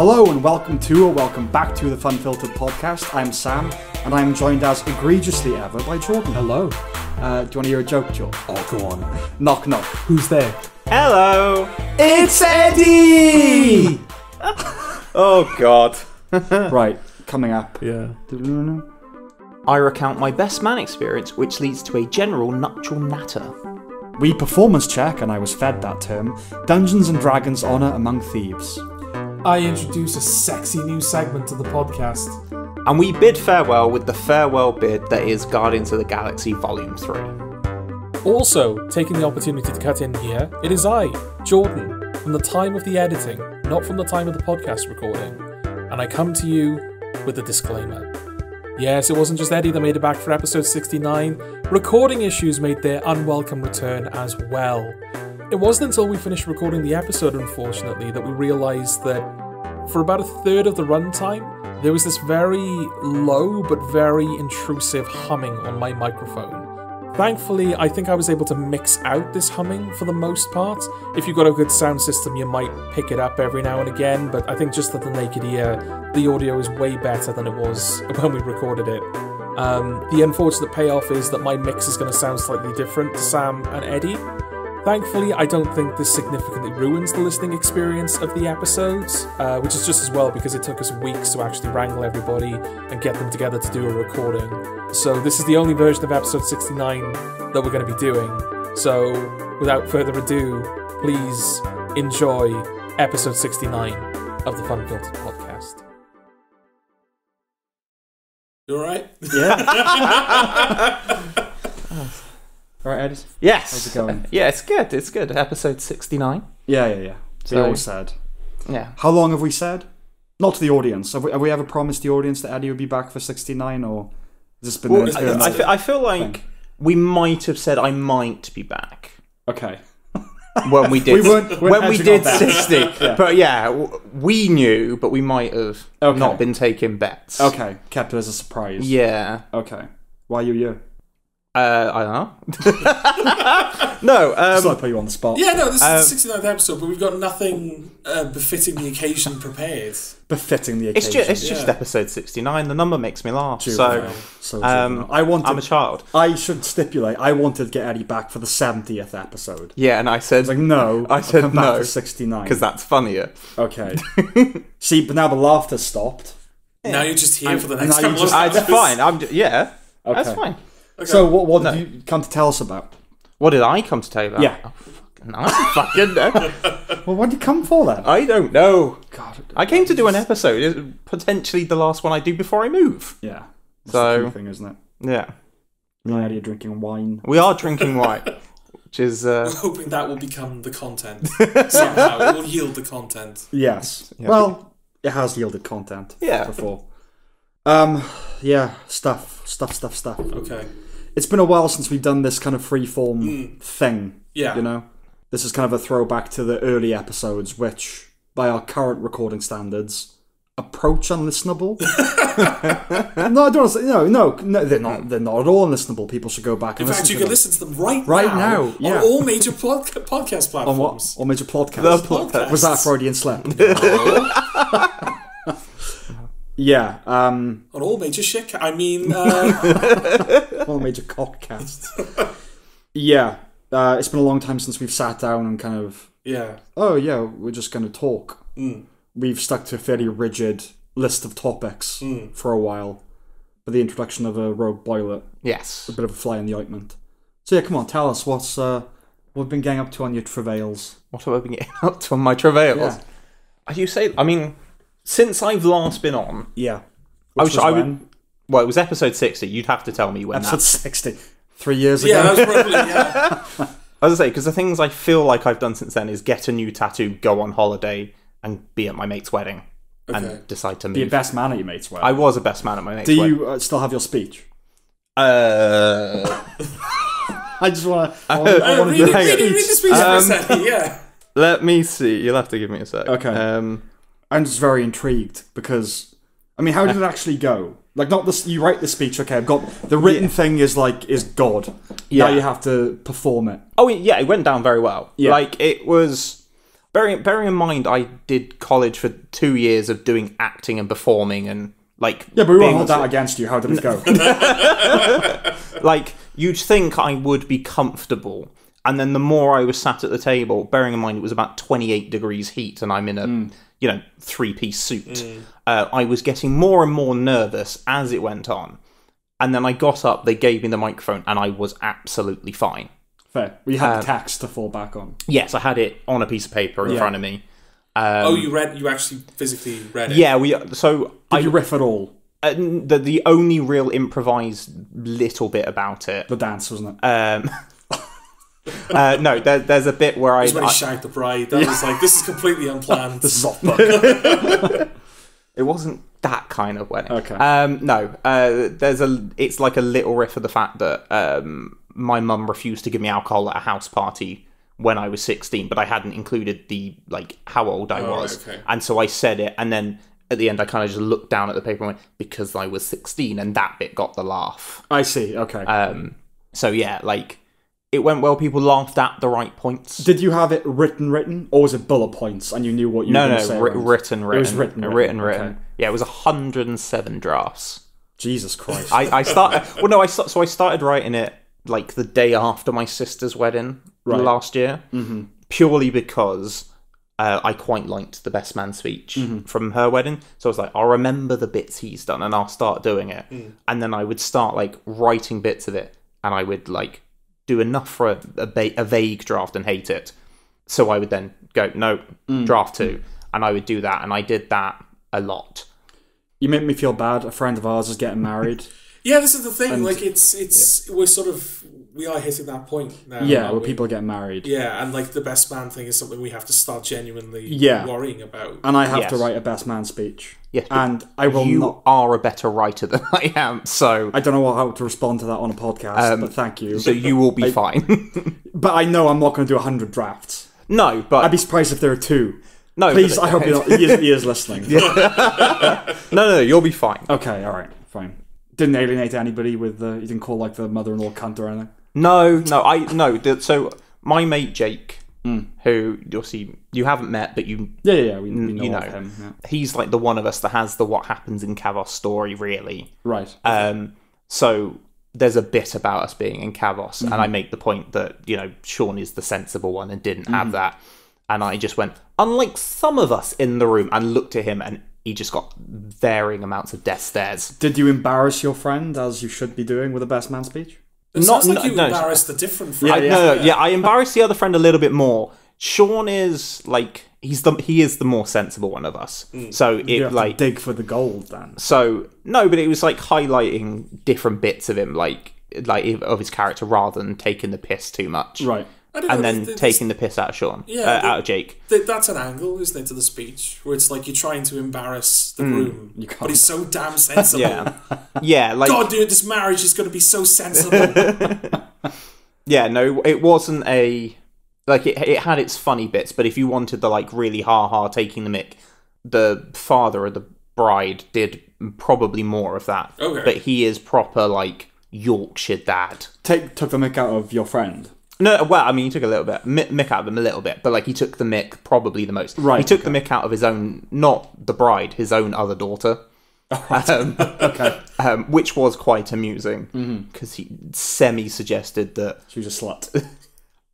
Hello and welcome back to the Funfiltered podcast. I'm Sam, and I'm joined as egregiously ever by Jordan. Hello. Do you want to hear a joke, Jordan? Oh, go on. Knock, knock. Who's there? Hello! It's Eddie! Oh, God. Right, coming up. Yeah. I recount my best man experience, which leads to a general nuptial natter. We performance check, and I was fed that term, Dungeons and Dragons Honour Among Thieves. I introduce a sexy new segment to the podcast. And we bid farewell with the farewell bid that is Guardians of the Galaxy Volume 3. Also, taking the opportunity to cut in here, it is I, Jordan, from the time of the editing, not from the time of the podcast recording. And I come to you with a disclaimer. Yes, it wasn't just Eddie that made it back for episode 69. Recording issues made their unwelcome return as well. It wasn't until we finished recording the episode, unfortunately, that we realised that for about a third of the runtime, there was this very low but very intrusive humming on my microphone. Thankfully, I think I was able to mix out this humming for the most part. If you've got a good sound system, you might pick it up every now and again, but I think just at the naked ear, the audio is way better than it was when we recorded it. The unfortunate payoff is that my mix is going to sound slightly different to Sam and Eddie. Thankfully, I don't think this significantly ruins the listening experience of the episodes, which is just as well because it took us weeks to actually wrangle everybody and get them together to do a recording. So this is the only version of episode 69 that we're going to be doing. So without further ado, please enjoy episode 69 of the Funfiltered podcast. You alright? Yeah. Alright, Ed? Yes. How's it going? Yeah, it's good. It's good. Episode 69. Yeah. So, we all said. Yeah. How long have we said? Not to the audience. Have we ever promised the audience that Eddie would be back for 69, or has this been an internal I feel like thing? we might have said I might be back. Okay. When we did, weren't we hedging did on that. 60. Yeah. But yeah, we knew, but we might have not been taking bets. Okay, kept it as a surprise. Yeah. Okay. Why you? I don't know. No. Just like put you on the spot. Yeah, no, this is the 69th episode, but we've got nothing befitting the occasion prepared. Befitting the occasion. It's just episode 69. The number makes me laugh. Juvenile. So I'm a child. I should stipulate, I wanted to get Eddie back for the 70th episode. Yeah, and I said... I was like, no. I said come back no. for 69. Because that's funnier. Okay. See, but now the laughter's stopped. Now you're just here for the and next now you couple of just- It's fine. Okay. That's fine. Okay. So what did you come to tell us about? What did I come to tell you about? Yeah. Oh, fucking know. Well, what did you come for then? I don't know. God. I came to do an episode. It's potentially the last one I do before I move. Yeah. That's So- the key thing, isn't it? Yeah. Me and Eddie are drinking wine. We are drinking wine. Which is... We're hoping that will become the content. Somehow, it will yield the content. Yes. Yeah. Well, it has yielded content. Yeah. Before. Yeah. Stuff. Okay. It's been a while since we've done this kind of freeform thing. Yeah. You know? This is kind of a throwback to the early episodes, which, by our current recording standards, approach unlistenable. No, I don't want to say, no, they're not at all unlistenable. People should go back and In fact, listen you to can them. listen to them right now, on yeah. all major podcast platforms. On what? On major podcasts. The podcast. Was that a Freudian slip? Yeah. On all major shit. All major cockcasts. Yeah. It's been a long time since we've sat down and kind of... Yeah. Oh, yeah, we're just going to talk. Mm. We've stuck to a fairly rigid list of topics for a while. With the introduction of a rogue boiler. Yes. A bit of a fly in the ointment. So yeah, come on, tell us what we've been getting up to on your travails. What have I been getting up to on my travails? Yeah. As you say, I mean, since I've last been on... Yeah. Well, it was episode 60. You'd have to tell me when Episode 60. 3 years ago. Yeah, that was probably, yeah. As I say, because the things I feel like I've done since then is get a new tattoo, go on holiday, and be at my mate's wedding. Okay. And decide to move. Be a best man at your mate's wedding. I was a best man at my mate's Do wedding. you still have your speech? I I just want to... Read the speech for a second, yeah. Let me see. You'll have to give me a sec. Okay. I'm just very intrigued because, I mean, how did it actually go? Like, not this. You write the speech. Okay, I've got the written thing. Is God. Yeah. Now you have to perform it. Oh yeah, it went down very well. Yeah. Like it was. Bearing in mind, I did college for 2 years of doing acting and performing and, like... Yeah, but we won't hold that against you. How did it go? Like, you'd think I would be comfortable. And then the more I was sat at the table, bearing in mind it was about 28 degrees heat and I'm in a, 3-piece suit, I was getting more and more nervous as it went on. And then I got up, they gave me the microphone, and I was absolutely fine. Fair. We had the text to fall back on. Yes, I had it on a piece of paper in front of me. You actually physically read it? Yeah, Did you riff at all? The only real improvised little bit about it. The dance, wasn't it? No, there's a bit where when he shagged the bride. That was like, this is completely unplanned. The soft book. It wasn't that kind of wedding. Okay. No, it's like a little riff of the fact that my mum refused to give me alcohol at a house party when I was 16, but I hadn't included the, like, how old I was. Okay. And so I said it, and then at the end I kind of just looked down at the paper and went, because I was 16, and that bit got the laugh. I see, okay. So yeah, like, it went well. People laughed at the right points. Did you have it written, or was it bullet points and you knew what you were going to say? No, written. It was written. Okay. Yeah, it was 107 drafts. Jesus Christ. I started writing it like the day after my sister's wedding last year, purely because I quite liked the best man speech from her wedding. So I was like, I'll remember the bits he's done and I'll start doing it. And then I would start like writing bits of it, and I would like do enough for a vague draft and hate it. So I would then go, no, draft 2. And I would do that, and I did that a lot. You make me feel bad. A friend of ours is getting married. Yeah, this is the thing. And, like, we are hitting that point now. Yeah, where people are getting married. Yeah, and, like, the best man thing is something we have to start genuinely worrying about. And I have to write a best man speech. Yes, and I will You are a better writer than I am, so... I don't know how to respond to that on a podcast, but thank you. So you will be fine. But I know I'm not going to do 100 drafts. No, but... I'd be surprised if there are 2. No, please, I hope you're not. He is listening. No, you'll be fine. Okay, all right, fine. Didn't alienate anybody with you didn't call like the mother-in-law cunt or anything. No. So my mate Jake, who you haven't met, but we know of him. Yeah. He's like the one of us that has the what happens in Kavos story, really. Right. So there's a bit about us being in Kavos, and I make the point that Sean is the sensible one and didn't have that. And I just went, unlike some of us in the room, and looked at him, and he just got varying amounts of death stares. Did you embarrass your friend, as you should be doing with a best man speech? It sounds like you embarrassed the different friend. I embarrassed the other friend a little bit more. Sean is, like, he is the more sensible one of us. So you have to dig for the gold, then. So, no, but it was, like, highlighting different bits of him, like of his character, rather than taking the piss too much. Right. And then taking the piss out of Sean, out of Jake. That's an angle, isn't it, to the speech, where it's like you're trying to embarrass the groom, but he's so damn sensible. Yeah, like, God, dude, this marriage is going to be so sensible. Yeah, no, it wasn't a like it had its funny bits, but if you wanted the like really ha taking the mick, the father of the bride did probably more of that. Okay, but he is proper like Yorkshire dad. Took the mick out of your friend. No, well, I mean, he took a little bit, mick out of him a little bit, but like he took the mick probably the most. Right. He took the mick out of his own, not the bride, his own other daughter. Okay. Which was quite amusing because he semi-suggested that she was a slut.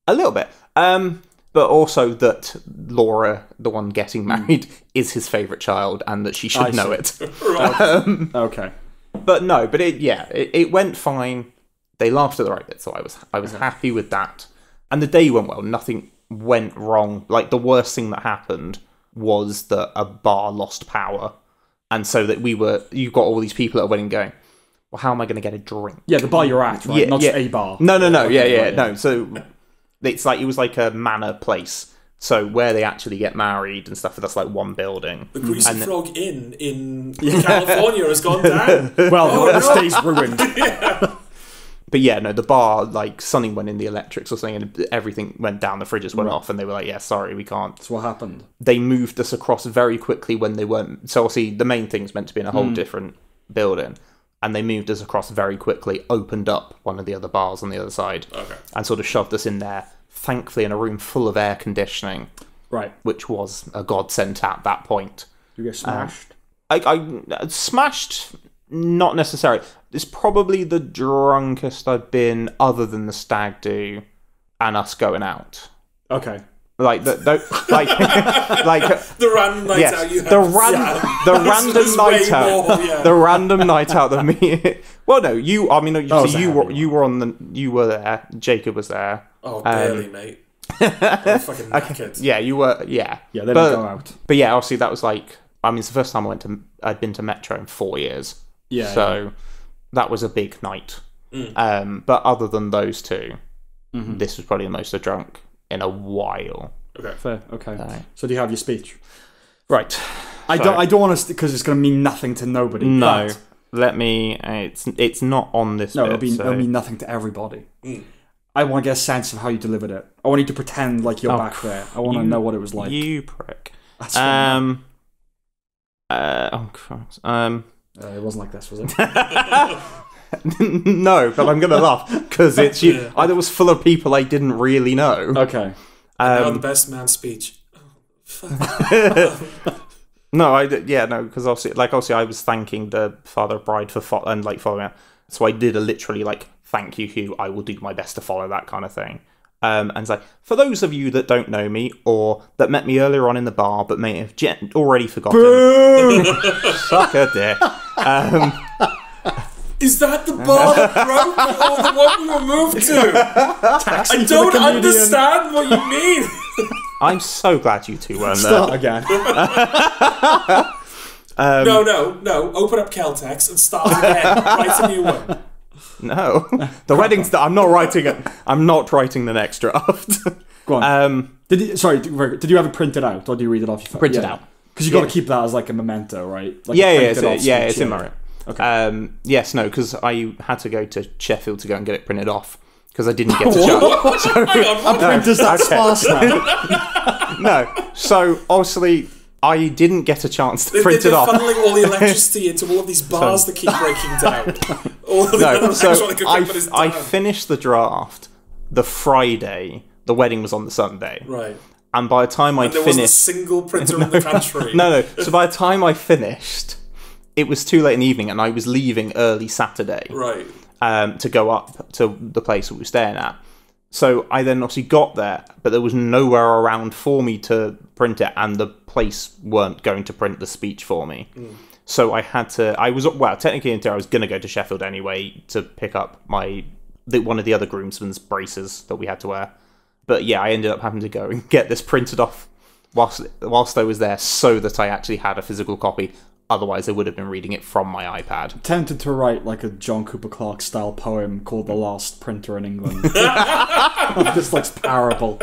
A little bit, but also that Laura, the one getting married, is his favourite child, and that she should know it. Right. Okay. But no, but it went fine. They laughed at the right bit, so I was happy with that. And the day went well. Nothing went wrong. Like, the worst thing that happened was that a bar lost power. And so that you got all these people at a wedding going, well, how am I going to get a drink? Yeah, the bar you're at, right? Yeah, not just a bar. No, no. So it was like a manor place. So where they actually get married and stuff, that's like one building. The Greasy Frog Inn in California has gone down. Well, the state's ruined. Yeah. But yeah, no, the bar, like, something went in the electrics or something, and everything went down, the fridges went off, and they were like, yeah, sorry, we can't. That's what happened. They moved us across very quickly when they weren't... So, obviously, the main thing's meant to be in a whole different building, and they moved us across very quickly, opened up one of the other bars on the other side, and sort of shoved us in there, thankfully in a room full of air conditioning. Right. which was a godsend at that point. You get smashed? I smashed, not necessarily. It's probably the drunkest I've been other than the stag do and us going out. Okay. Like like the random night out you had. The random night out. The random night out that me. Well, no, you. I mean, you were there. Jacob was there. Oh, barely, mate. I'm fucking knackered. Yeah, you were. Yeah. Yeah, they didn't go out. But yeah, obviously that was like. I mean, it's the first time I'd been to Metro in 4 years. Yeah. So that was a big night. But other than those two, this was probably the most I've drunk in a while. Okay. Fair. Okay. So do you have your speech? Right. I don't want to, because it's going to mean nothing to nobody. No. Let me. It's not on this. No, bit, it'll mean nothing to everybody. I want to get a sense of how you delivered it. I want you to pretend like you're back there. I want to know what it was like. You prick. That's fine. Oh Christ. It wasn't like this, was it? No, but I'm gonna laugh because it's you. Yeah. Either was full of people I didn't really know. Okay. Now the best man speech. No, because obviously I was thanking the father of bride for following it. So I did a literally thank you, Hugh. I will do my best to follow that kind of thing. And it's like, for those of you that don't know me or that met me earlier on in the bar but may have already forgotten, suck a dick. Is that the bar that broke or the one we were moved to? I don't understand what you mean. I'm so glad you two weren't there. Start again. No. Open up Caltex and start again. Write a new one. No, the wedding's. I'm not writing it. I'm not writing the next draft. Go on. Did you have it printed out, or do you read it off your phone? Printed out. Because you got to keep that as like a memento, right? Like it's in my room. Okay. Yes, no, because I had to go to Sheffield to go and get it printed off because I didn't get a chance. Our printer's that sparse now. No, so obviously I didn't get a chance to print it off. They're funneling all the electricity into all of these bars that keep breaking down. I finished the draft the Friday. The wedding was on the Sunday. Right. And by the time I finished... There wasn't a single printer in the country. No. So by the time I finished, it was too late in the evening and I was leaving early Saturday. Right. To go up to the place that we were staying at. So I then obviously got there, but there was nowhere around for me to print it, and the place weren't going to print the speech for me. So I had to. Technically, I was going to go to Sheffield anyway to pick up one of the other groomsmen's braces that we had to wear. But yeah, I ended up having to go and get this printed off whilst I was there, so that I actually had a physical copy. Otherwise, I would have been reading it from my iPad. Tempted to write like a John Cooper Clarke style poem called "The Last Printer in England." Just like parable.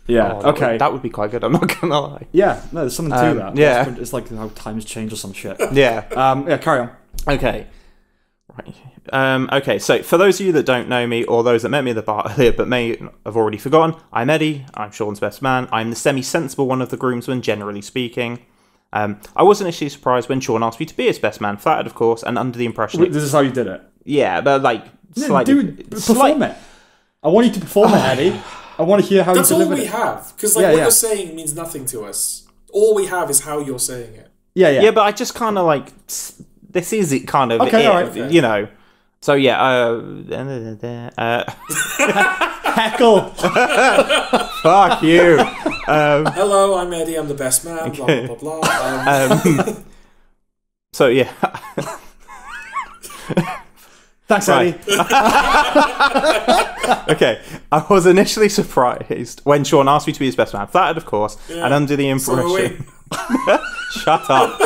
Yeah. Okay. That would be quite good. I'm not gonna lie. Yeah. No, there's something to that. Yeah. It's like how times change or some shit. Yeah. Yeah. Carry on. Okay. Right. Okay. So for those of you that don't know me, or those that met me at the bar earlier but may have already forgotten, I'm Eddie. I'm Sean's best man. I'm the semi-sensible one of the groomsmen, generally speaking. I was initially surprised when Sean asked me to be his best man, flattered, of course, and under the impression... This is how you did it? Yeah, but slightly... Dude, perform it. I want you to perform it, Eddie. I want to hear how you deliver it. That's all we have, because what you're saying means nothing to us. All we have is how you're saying it. Yeah. Yeah, but I just kind of this is it kind of... Okay, all right. You know. So, yeah, Heckle! Fuck you. Hello, I'm Eddie, I'm the best man, okay. blah, blah, blah. So, yeah. Thanks, Eddie. Okay, I was initially surprised when Sean asked me to be his best man. Flattered, of course, and under the impression... Shut up.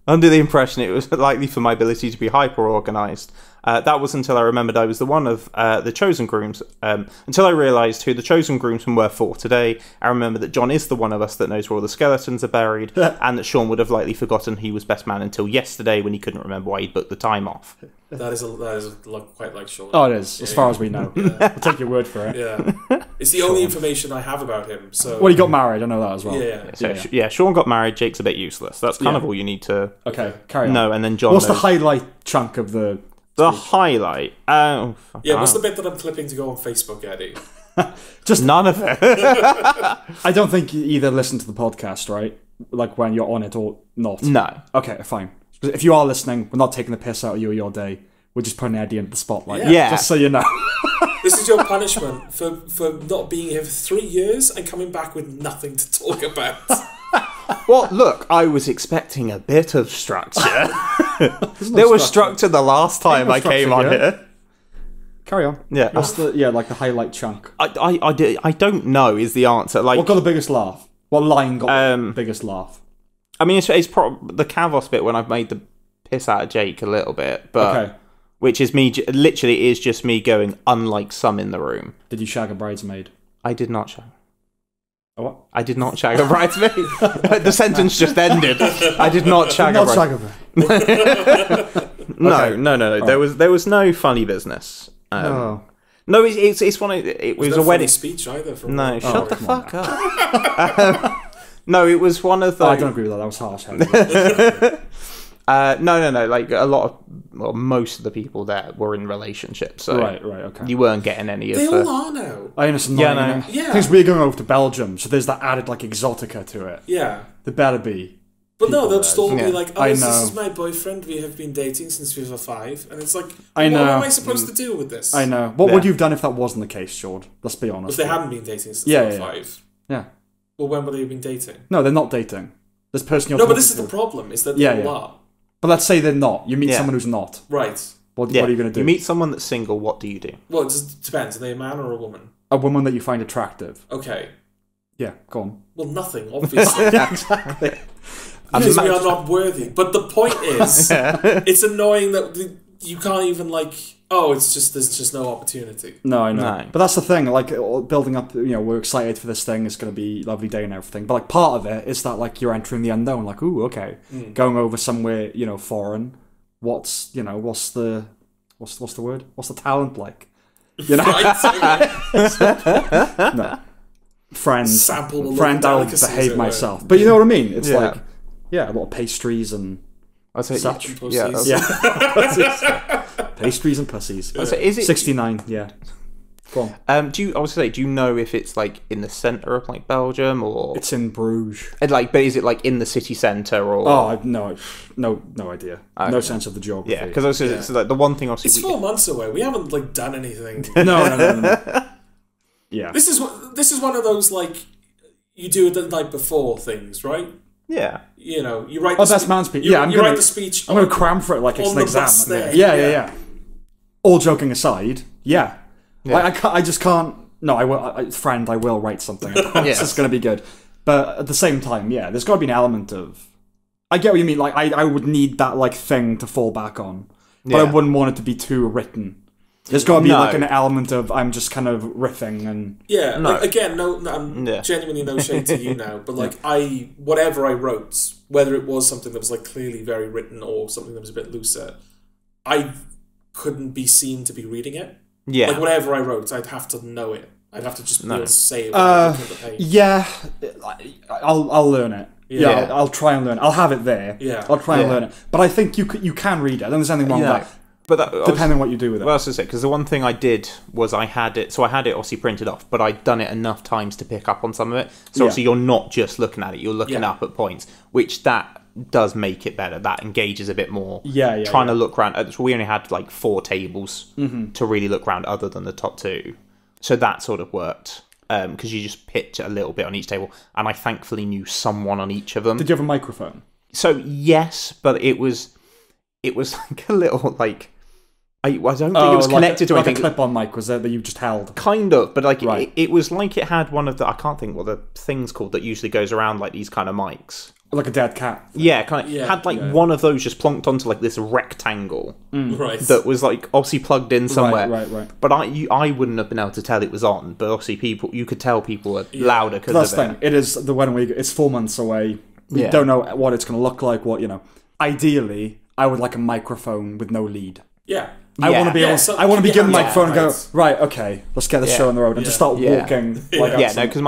Under the impression it was likely for my ability to be hyper-organised. That was until I remembered I was the one of the chosen grooms. Until I realised who the chosen groomsmen were for today, I remembered that John is the one of us that knows where all the skeletons are buried, and that Sean would have likely forgotten he was best man until yesterday when he couldn't remember why he'd booked the time off. That is quite like Sean. Oh, it is, as far as we know. Yeah. We'll take your word for it. Yeah. It's the only information I have about him. So. Well, he got married, I know that as well. Yeah. Sean got married, Jake's a bit useless. That's kind of all you need to carry on. know, and then John What's the highlight chunk of the The highlight. Oh, fuck. Yeah, what's the bit that I'm clipping to go on Facebook, Eddie? Just none of it. I don't think you either listen to the podcast, right? Like when you're on it or not. No. Okay, fine. If you are listening, we're not taking the piss out of you or your day. We're just putting Eddie into the spotlight. Yeah. Just so you know. This is your punishment for not being here for 3 years and coming back with nothing to talk about. Well, look, I was expecting a bit of structure. There was structure the last time I came on here. Carry on. Yeah. What's the like the highlight chunk? I don't know is the answer. Like, What got the biggest laugh? What line got the biggest laugh? I mean, it's probably the Kavos bit when I've made the piss out of Jake a little bit, but Okay. which is me. Literally, is just me going. Unlike some in the room, Did you shag a bridesmaid? I did not shag. Oh, what? I did not shag a bridesmaid. The sentence just ended. I did not shag a Not bridesmaid. shag a bride. No. There was no funny business. Oh. No, it's one of it was a wedding speech either. From No, the- shut the fuck up. No, it was one of the. I don't agree with that. That was harsh. No. Like a lot of, well, most of the people there were in relationships, so Right. Okay. you weren't getting any They of all the. are now. I understand. Yeah, no. Yeah. Things we're going over to Belgium, so there's that added like exotica to it. Yeah. There better be. But no, people they'll just all Yeah. be like, oh, I this know. is my boyfriend. We have been dating since we were 5. And it's like, I what know. am I supposed to do with this? I know. What Yeah. would you have done if that wasn't the case, George? Let's be If honest. they hadn't been dating since Yeah, they were yeah. 5. Yeah. Well, when would they have been dating? No, they're not dating. This person you're No, but talking this is to. the problem, is that Yeah, they yeah. all are. But let's say they're not. You meet Yeah. someone who's not. Right. What Yeah. are you going to do? You meet someone that's single. What do you do? Well, it just depends. Are they a man or a woman? a woman that you find attractive. Okay. Yeah, go on. Well, nothing, obviously. Yeah, exactly. Because we are not worthy. But the point is, it's annoying that you can't even, like, oh, it's just, there's just no opportunity. No, I know. No. But that's the thing, like, building up, we're excited for this thing, it's going to be a lovely day and everything. But, like, part of it is that, like, you're entering the unknown, like, ooh, okay. Going over somewhere, foreign, what's the word? What's the talent like? You know? Right? No. Friend, Sample I'll behave myself. But you know what I mean? It's like, a lot of pastries and I'd say such. Yeah. Yeah. Pastries and pussies. I'd say, is it 69, yeah. Go on. do you know if it's like in the centre of like Belgium or It's in Bruges. and, like, but is it like in the city centre or? Oh, I've no idea. Okay. No sense of the geography. Yeah, because it's like the one thing It's obviously 4 months away. We haven't, like, done anything. No. Yeah. This is one of those, like, you do it the night before things, right? yeah. You know, you write. Oh, that's man's speech. You, Yeah, you write the speech. I'm going to cram for it like it's on an the exam. bus there. Yeah. All joking aside, yeah. Yeah. Like, I just can't. No, I will. Friend, I will write something. I promise Yes. it's going to be good. But at the same time, yeah, there's got to be an element of. I get what you mean. Like, I would need that like thing to fall back on, but I Yeah. wouldn't want it to be too written. There's got to be No. like an element of I'm just kind of riffing and. Yeah, No. like, again, I'm Yeah. genuinely no shade to you now, but like whatever I wrote, whether it was something that was like clearly very written or something that was a bit looser, I couldn't be seen to be reading it. Yeah. Like whatever I wrote, I'd have to know it. I'd have to just be able to say it Uh, without looking at the page. Yeah, I'll learn it. Yeah, Yeah. I'll try and learn. I'll have it there. Yeah. I'll try and Yeah. learn it. But I think you can read it. I don't think there's anything wrong with that. But that, Depending on what you do with it. Well, that's just it. Because the one thing I did was I had it obviously printed off, but I'd done it enough times to pick up on some of it. So obviously you're not just looking at it; you're looking Yeah. up at points, which that does make it better. That engages a bit more. Yeah. Trying to look around. So we only had like 4 tables to really look around, other than the top 2. So that sort of worked because you just pitch a little bit on each table, and I thankfully knew someone on each of them. Did you have a microphone? So yes, but it was like a little like. I don't think it was connected to anything. Like a clip-on mic was there that you just held. Kind of, but like Right. it was like it had one of the, I can't think what the thing's called that usually goes around like these kind of mics. Like a dead cat. Yeah, kind of Yeah, had like yeah. one of those just plonked onto like this rectangle Right. that was like obviously plugged in somewhere. Right. But I wouldn't have been able to tell it was on. But obviously you could tell people are louder because That's of the it. thing. It is the wedding week. It's 4 months away. We Yeah. don't know what it's going to look like. Ideally, I would like a microphone with no lead. yeah. I want to be Yeah, able. so I want to be keep given a your microphone and go hands right. Okay, let's get this Yeah. show on the road and just start Yeah. walking. Yeah. Like Yeah, out no, some- because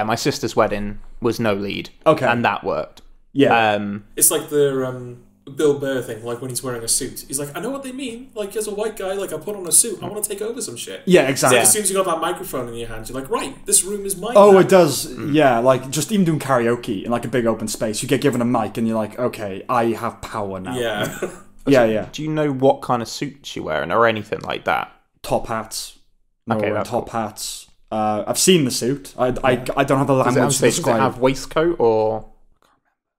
my sister's wedding was no lead. Okay. And that worked. Yeah. It's like the Bill Burr thing, like when he's wearing a suit. He's like, I know what they mean. Like, as a white guy, like I put on a suit, I want to take over some shit. Yeah, exactly. As soon as you got that microphone in your hand, you're like, right, this room is mine. Oh, now. it does. Yeah, like just even doing karaoke in like a big open space, you get given a mic and you're like, okay, I have power now. Yeah. Yeah. Do you know what kind of suit you're wearing or anything like that? Top hats. Okay, That's top hats. I've seen the suit. I don't have the Does language to it describe. have waistcoat or?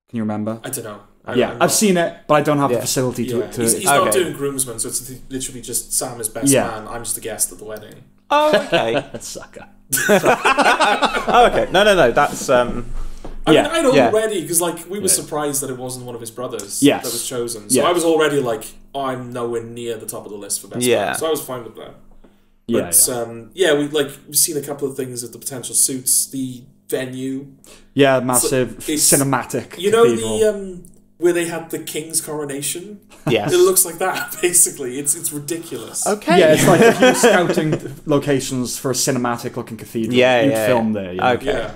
Can you remember? I don't know. I've seen it, but I don't have the facility to. Yeah. He's not doing groomsmen, so it's literally just Sam is best man. I'm just a guest at the wedding. Oh, okay. Sucker. Oh, okay. No. That's I mean, I'd already, because like we were surprised that it wasn't one of his brothers that was chosen. So I was already like, I'm nowhere near the top of the list for best man. So I was fine with that. But we've seen a couple of things of the potential suits. The venue. Yeah, massive cinematic. You know cathedral. the where they had the king's coronation? Yes. It looks like that, basically. It's ridiculous. Okay. Yeah, it's like if you're scouting locations for a cinematic looking cathedral, you'd film there. You know? Okay.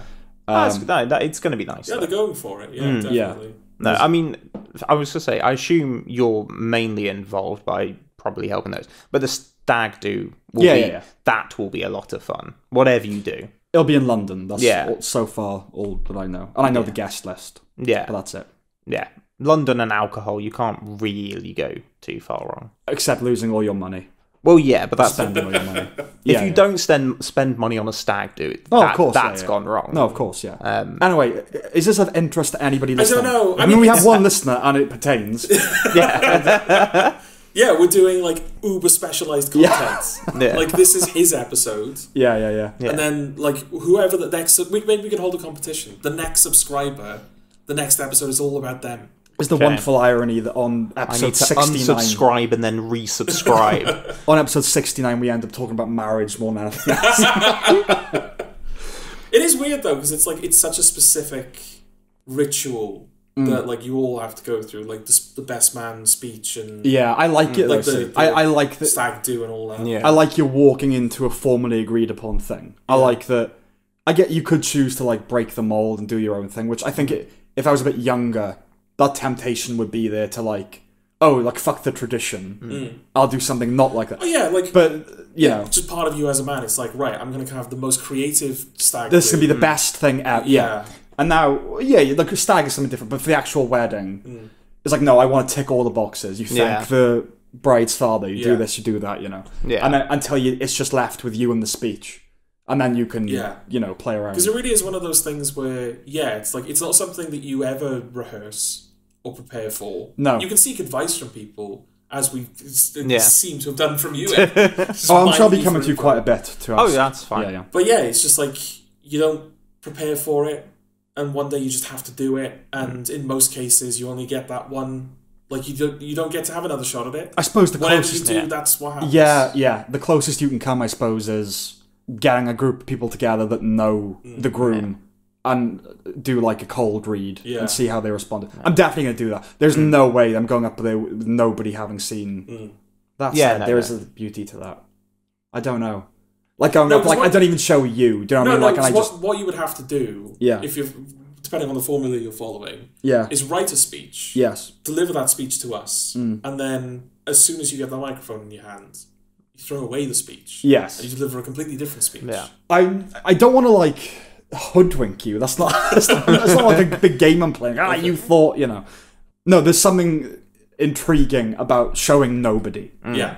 Yeah. It's going to be nice. Yeah, they're going for it. Yeah, definitely. No, I mean, I was going to say, I assume you're mainly involved by probably helping those. But the stag do that will be a lot of fun. Whatever you do. It'll be in London. That's so far all that I know. And I know the guest list. Yeah. But that's it. Yeah. London and alcohol, you can't really go too far wrong. Except losing all your money. Well, yeah, but that's spending all your money. If you don't spend money on a stag do, of course, that's gone wrong. No, of course, yeah. Anyway, is this of interest to anybody listening? I don't know. I mean we have one listener and it pertains. Yeah, we're doing like uber specialized content. Like this is his episode. Yeah. And then like whoever the next, maybe we could hold a competition. The next subscriber, the next episode is all about them. It's the wonderful irony that on episode 69... unsubscribe and then resubscribe. On episode 69 we end up talking about marriage more than anything else. It is weird though, because it's like it's such a specific ritual that like you all have to go through, like the best man speech and I like it. like I like the stag do and all that. I like you walking into a formally agreed upon thing. I like that. I get you could choose to like break the mold and do your own thing, which I think if I was a bit younger, that temptation would be there to like, fuck the tradition. I'll do something not like that. Oh yeah, like, but you know, just part of you as a man. It's like, right, I'm gonna have the most creative stag. This is gonna be the best thing ever. Yeah. And now, like a stag is something different, but for the actual wedding, it's like, no, I want to tick all the boxes. You thank the bride's father, you do this, you do that, you know. Yeah. And then, until it's just left with you and the speech. And then you can, play around. Because it really is one of those things where, it's like, it's not something that you ever rehearse or prepare for. No. You can seek advice from people, as we seem to have done from you. I'm sure I'll be coming to you quite a bit. That's fine. Yeah. But it's just like, you don't prepare for it, and one day you just have to do it, and in most cases you only get that one. Like you don't get to have another shot at it. I suppose the closest you do, that's what happens. Yeah. The closest you can come, I suppose, is getting a group of people together that know the groom and do like a cold read and see how they respond. I'm definitely going to do that. There's no way I'm going up there with nobody having seen that. There is a beauty to that. I don't know. Like going up, I don't even show you. Do you know what I mean? What you would have to do, if you're depending on the formula you're following, is write a speech. Yes. Deliver that speech to us, and then as soon as you get the microphone in your hand, you throw away the speech. Yes. And you deliver a completely different speech. Yeah. I don't want to like hoodwink you. That's not like a big game I'm playing. You thought, No, there's something intriguing about showing nobody. Yeah.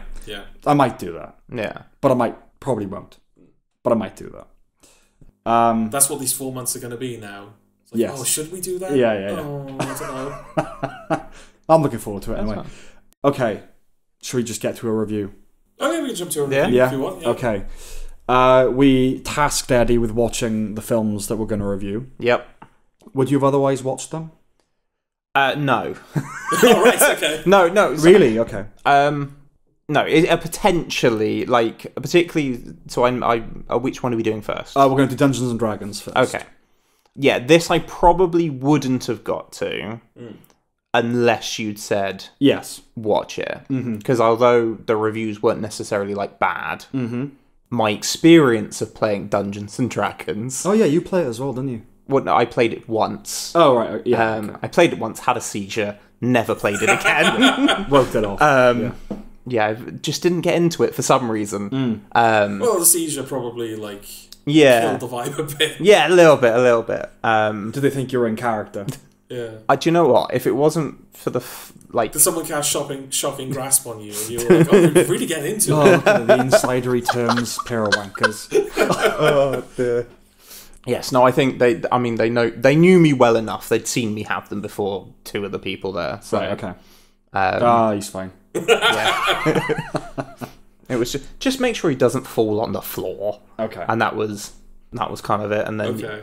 I might do that. Yeah. But probably won't. But I might do that. That's what these 4 months are going to be now. It's like, oh, should we do that? Yeah. Oh, I don't know. I'm looking forward to it anyway. Okay. Should we just get to a review? Oh, yeah, we can jump to a review if you want. Yeah. Okay. We tasked Eddie with watching the films that we're going to review. Yep. Would you have otherwise watched them? No. Oh, right, okay. No. Really? Okay. No, potentially, like, particularly, so which one are we doing first? We're going to do Dungeons and Dragons first. Okay. Yeah, this I probably wouldn't have got to unless you'd said, yes, watch it. Because although the reviews weren't necessarily, like, bad, my experience of playing Dungeons and Dragons... Oh, yeah, you play it as well, didn't you? Well, no, I played it once. Oh, right, yeah. I played it once, had a seizure, never played it again. Wrote it off. Yeah, I just didn't get into it for some reason. Well, the seizure probably like Yeah, killed the vibe a bit. yeah, a little bit. Do they think you're in character? Yeah. Do you know what? If it wasn't for the Did someone cast shocking grasp on you, and you were like, "Oh, you're really getting into it"? Look at the insidery terms, pair of wankers. Oh, dear. Yes, no, I think they knew me well enough. They'd seen me have them before. Two of the people there. So, Right, okay. He's fine. Yeah. It was just make sure he doesn't fall on the floor. Okay. And that was kind of it. And then Okay.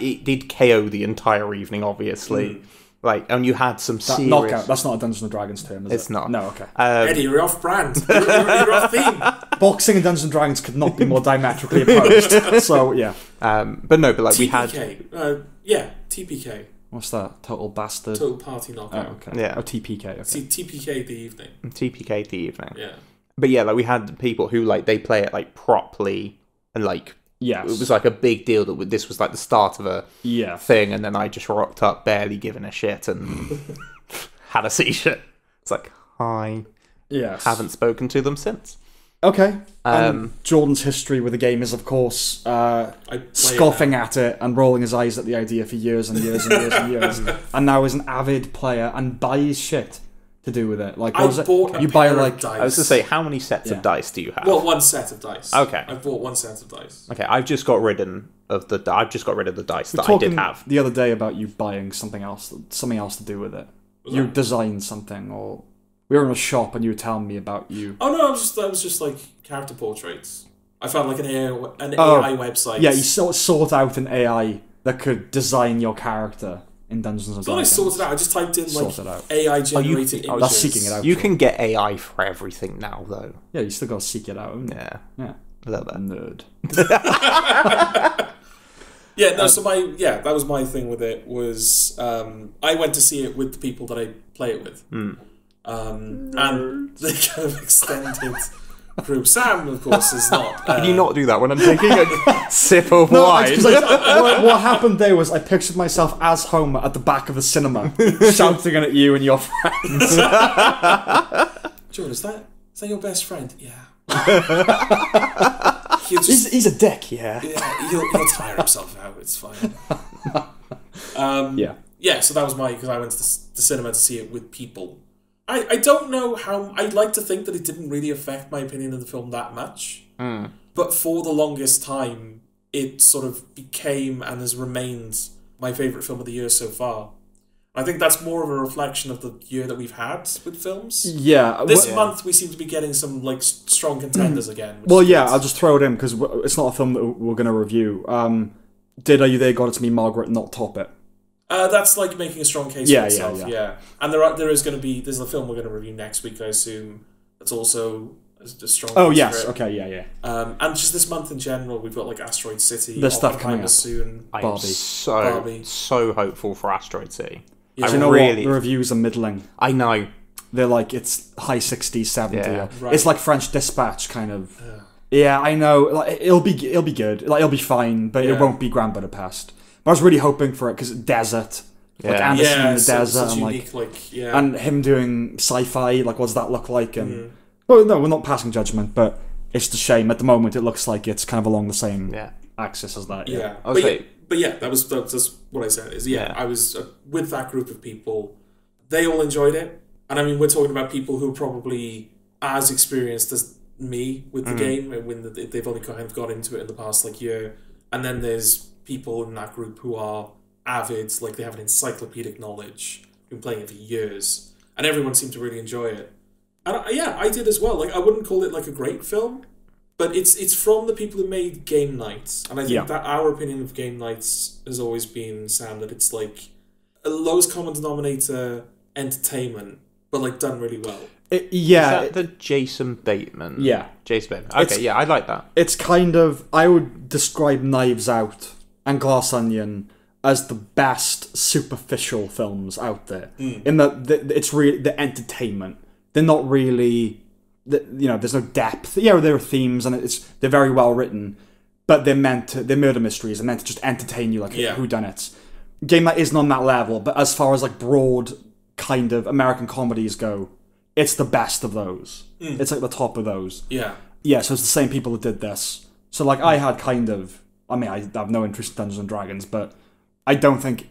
it did KO the entire evening, obviously. Like, and you had some serious Knockout. That's not a Dungeons and Dragons term, is it? It's not. No, okay. Eddie, you're off brand. You're off theme. Boxing and Dungeons and Dragons could not be more diametrically opposed. So, yeah. But like TPK. we had. TPK. What's that? Total bastard? Total party knockout. Oh, okay. Yeah. Oh, TPK, okay. See, TPK the evening. TPK the evening. Yeah. But yeah, like we had people who like they play it like properly and like Yes. it was like a big deal that this was like the start of a Yeah. thing, and then I just rocked up barely giving a shit and had a seizure. It's like, hi. Yes. Haven't spoken to them since. Okay. Jordan's history with the game is, of course, scoffing at it and rolling his eyes at the idea for years and years and years and years, and now is an avid player and buys shit to do with it. Like, what was it? You buy like dice. I was to say, how many sets of dice do you have? Well, one set of dice. Okay. I've bought one set of dice. Okay, I've just got rid of the dice that I talking did have. the other day about you buying something else to do with it. You designed something, or we were in a shop and you were telling me about you. Oh no, that was just like character portraits. I found like an AI website. Yeah, you sought out an AI that could design your character in Dungeons and It's not like Dragons. sorted out. I just typed in like Sorted out. AI generated images. That's seeking it out. You can get AI for everything now, though. Yeah, you still got to seek it out. haven't you? Yeah, Yeah. a little bit. Nerd. Yeah, no. So that was my thing with it. Was I went to see it with the people that I play it with, and they kind of extended group. Sam, of course, is not. Can you not do that when I'm taking a sip of wine? What happened there was I pictured myself as Homer at the back of the cinema, shouting at you and your friends. John, is that your best friend? Yeah. He's a dick, yeah. Yeah, he'll tire himself out. It's fine. Yeah. So that was because I went to the cinema to see it with people. I don't know how. I'd like to think that it didn't really affect my opinion of the film that much. But for the longest time, it sort of became and has remained my favourite film of the year so far. I think that's more of a reflection of the year that we've had with films. Yeah. This month we seem to be getting some like strong contenders again. Well, yeah, I'll just throw it in because it's not a film that we're going to review. Did Are You There, God It's Me, Margaret not top it? That's like making a strong case for itself, yeah. And there's a film we're going to review next week, I assume, that's also a strong case Oh, yes, for it. okay, yeah. And just this month in general, we've got like Asteroid City, There's stuff coming up soon. I'm Barbie. so hopeful for Asteroid City. Yeah. Do you know what? The reviews are middling. I know. They're like, it's high 60s, 70s. Yeah. Right. It's like French Dispatch, kind of. Yeah, I know. Like, it'll be good. Like, it'll be fine, but it won't be Grand Budapest. But I was really hoping for it because desert. Like Anderson in the desert, and unique, and him doing sci-fi. Like, what does that look like? And well, no, we're not passing judgment, but it's a shame. At the moment, it looks like it's kind of along the same axis as that. Yeah, Okay. But yeah, that's what I said. Is I was with that group of people. They all enjoyed it, and I mean, we're talking about people who are probably as experienced as me with the game, and when they've only kind of got into it in the past like year. And then there's people in that group who are avid, like they have an encyclopedic knowledge, been playing it for years, and everyone seemed to really enjoy it. And I did as well. Like, I wouldn't call it like a great film, but it's from the people who made Game Night, and I think that our opinion of Game Nights has always been, Sam, that it's like a lowest common denominator entertainment, but like done really well. Is that the Jason Bateman? Yeah. Jason Bateman. Okay, I like that. It's kind of, I would describe Knives Out and Glass Onion as the best superficial films out there. In that it's really the entertainment. They're not really, there's no depth. Yeah, there are themes and they're very well written, but they're murder mysteries and meant to just entertain you, like whodunits. Game that isn't on that level, but as far as like broad kind of American comedies go, it's the best of those. It's like the top of those. Yeah. Yeah, so it's the same people that did this. So, like, I had kind of... I mean, I have no interest in Dungeons & Dragons, but I don't think...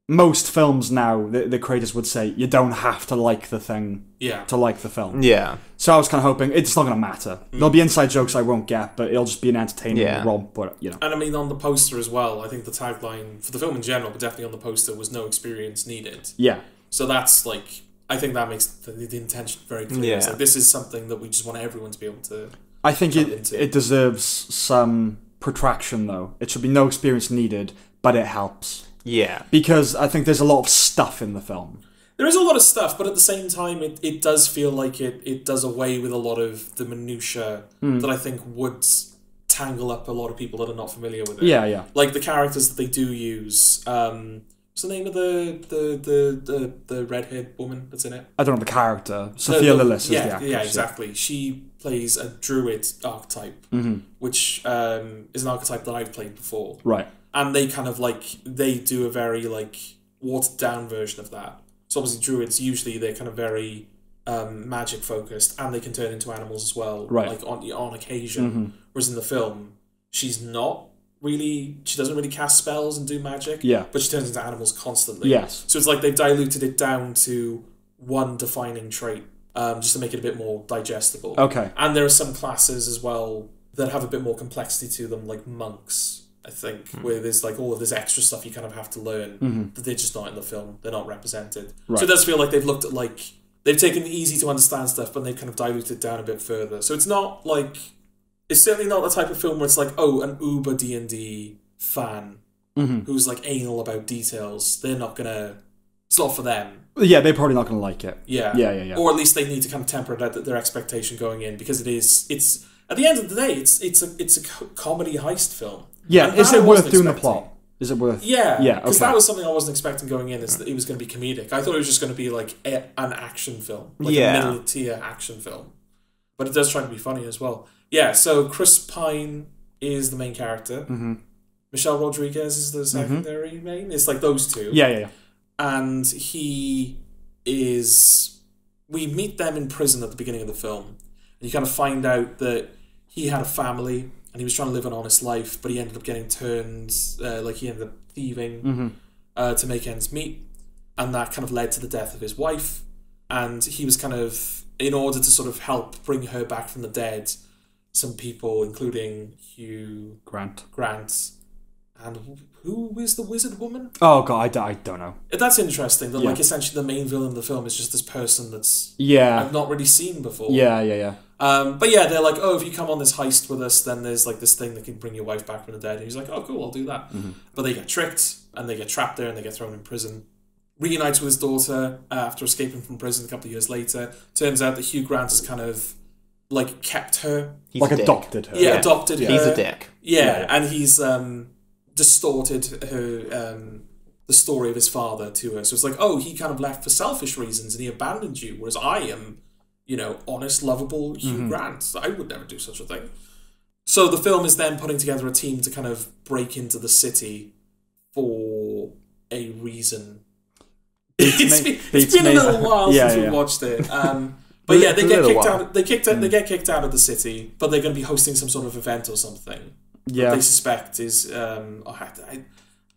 Most films now, the creators would say, you don't have to like the thing to like the film. Yeah. So I was kind of hoping, it's not going to matter. There'll be inside jokes I won't get, but it'll just be an entertaining romp, but, you know. And I mean, on the poster as well, I think the tagline, for the film in general, but definitely on the poster, was no experience needed. Yeah. So that's, like... I think that makes the intention very clear. Yeah. It's like, this is something that we just want everyone to be able to... I think it deserves some protraction, though. It should be no experience needed, but it helps. Yeah. Because I think there's a lot of stuff in the film. There is a lot of stuff, but at the same time, it does feel like it does away with a lot of the minutiae that I think would tangle up a lot of people that are not familiar with it. Yeah, yeah. Like the characters that they do use. What's the name of the redhead woman that's in it? I don't know the character. Sophia Lillis is the actress. Yeah, exactly. She plays a druid archetype, which is an archetype that I've played before. Right. And they kind of they do a very watered down version of that. So obviously druids, usually they're kind of very magic focused, and they can turn into animals as well, right. like on occasion. Whereas in the film, she's not really, she doesn't really cast spells and do magic, but she turns into animals constantly. Yes. So it's like they've diluted it down to one defining trait, just to make it a bit more digestible. Okay. And there are some classes as well that have a bit more complexity to them, like monks, I think, where there's all of this extra stuff you kind of have to learn that they're just not in the film. They're not represented. Right. So it does feel like they've looked at they've taken the easy to understand stuff, but they've kind of diluted it down a bit further. So it's not it's certainly not the type of film where it's an uber D&D fan who's anal about details. They're not gonna. It's not for them. Yeah, they're probably not gonna like it. Yeah. Or at least they need to kind of temper their expectation going in, because it's at the end of the day, it's a comedy heist film. Yeah, is it worth doing the plot? Is it worth? Yeah, because okay. that was something I wasn't expecting going in. Is that it was going to be comedic. I thought it was just going to be an action film, a middle tier action film. But it does try to be funny as well. Yeah. So Chris Pine is the main character. Michelle Rodriguez is the secondary main. It's those two. Yeah. And he is. We meet them in prison at the beginning of the film, and you kind of find out that he had a family. And he was trying to live an honest life, but he ended up getting turned, he ended up thieving to make ends meet. And that kind of led to the death of his wife. And he was kind of, in order to sort of help bring her back from the dead, some people, including Hugh Grant, and who is the wizard woman? Oh, God, I don't know. That's interesting, that essentially the main villain of the film is just this person that's I've not really seen before. Yeah. But yeah, they're like, oh, if you come on this heist with us, then there's this thing that can bring your wife back from the dead. And he's like, oh, cool, I'll do that. But they get tricked, and they get trapped there, and they get thrown in prison. Reunites with his daughter after escaping from prison a couple of years later. Turns out that Hugh Grant has kind of kept her. He's adopted her. Yeah, adopted her. He's a dick. Yeah, and he's distorted her the story of his father to her. So it's he kind of left for selfish reasons, and he abandoned you, whereas I am, honest, lovable Hugh Grant. I would never do such a thing. So the film is then putting together a team to kind of break into the city for a reason. It's been a little while since we watched it. But yeah, they get kicked out. They get kicked out of the city, but they're going to be hosting some sort of event or something. Yeah, they suspect is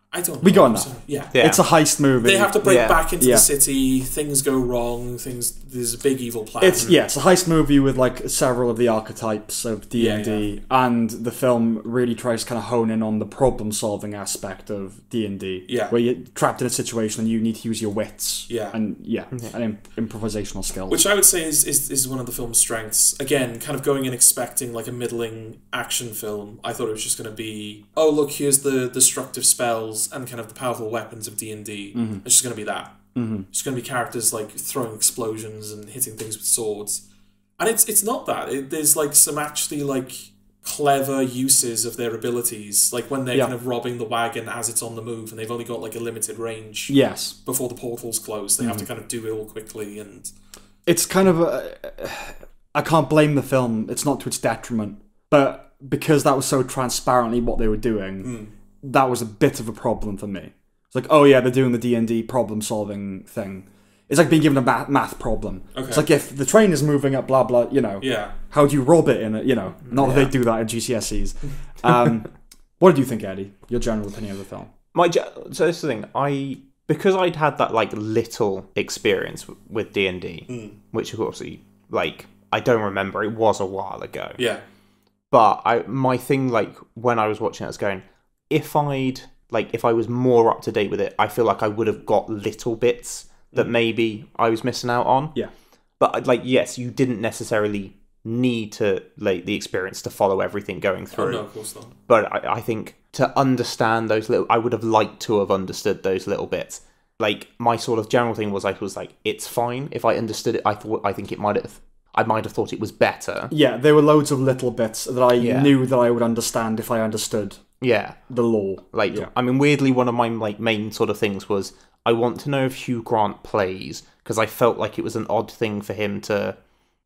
I don't know. We got enough. Yeah. It's a heist movie. They have to break back into the city. Things go wrong. There's a big evil plan. It's a heist movie with several of the archetypes of D&D, and the film really tries to kind of hone in on the problem-solving aspect of D&D. Yeah, where you're trapped in a situation and you need to use your wits. Yeah, and improvisational skills, which I would say is one of the film's strengths. Again, kind of going in expecting a middling action film. I thought it was just going to be, oh look, here's the destructive spells and kind of the powerful weapons of D&D. It's just going to be that. It's going to be characters throwing explosions and hitting things with swords, and it's not that. There's some actually clever uses of their abilities, when they're kind of robbing the wagon as it's on the move, and they've only got a limited range. Yes, before the portals close, they have to kind of do it all quickly, and it's kind of I can't blame the film. It's not to its detriment, but because that was so transparently what they were doing. That was a bit of a problem for me. It's oh yeah, they're doing the D&D problem-solving thing. It's like being given a math problem. Okay. It's like if the train is moving at blah blah, Yeah. how do you rob it in it? Not that they do that at GCSEs. What did you think, Eddie? Your general opinion of the film? So this is the thing. Because I'd had that like little experience with D&D, which of course, like I don't remember. It was a while ago. Yeah. But my thing, like when I was watching it, I was going, if I was more up to date with it, I feel like I would have got little bits that maybe I was missing out on. Yeah. But like, yes, you didn't necessarily need to like the experience to follow everything going through. Oh, no, of course not. But I think to understand those I would have liked to have understood those little bits. Like my sort of general thing was like, it's fine if I understood it. I think I might have thought it was better. Yeah, there were loads of little bits that I knew that I would understand if I understood. Yeah, the lore. I mean, weirdly, one of my like main sort of things was I want to know if Hugh Grant plays, because I felt like it was an odd thing for him to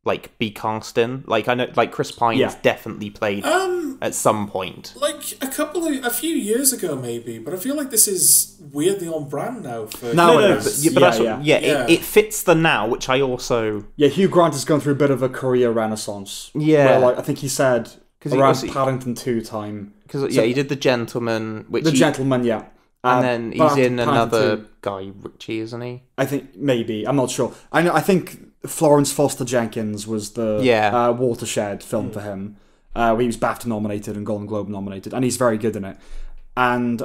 like be cast in. Like I know, like Chris Pine's definitely played at some point. Like a few years ago, maybe. But I feel like this is weirdly on brand now. For It fits the now, which I also Hugh Grant has gone through a bit of a career renaissance. Yeah, where, like I think he said around Paddington 2 time. Because he did The Gentleman, Gentleman, yeah. And then he's in another Guy Ritchie, isn't he? I think maybe. I'm not sure. I think Florence Foster Jenkins was the watershed film for him. He was BAFTA nominated and Golden Globe nominated, and he's very good in it. And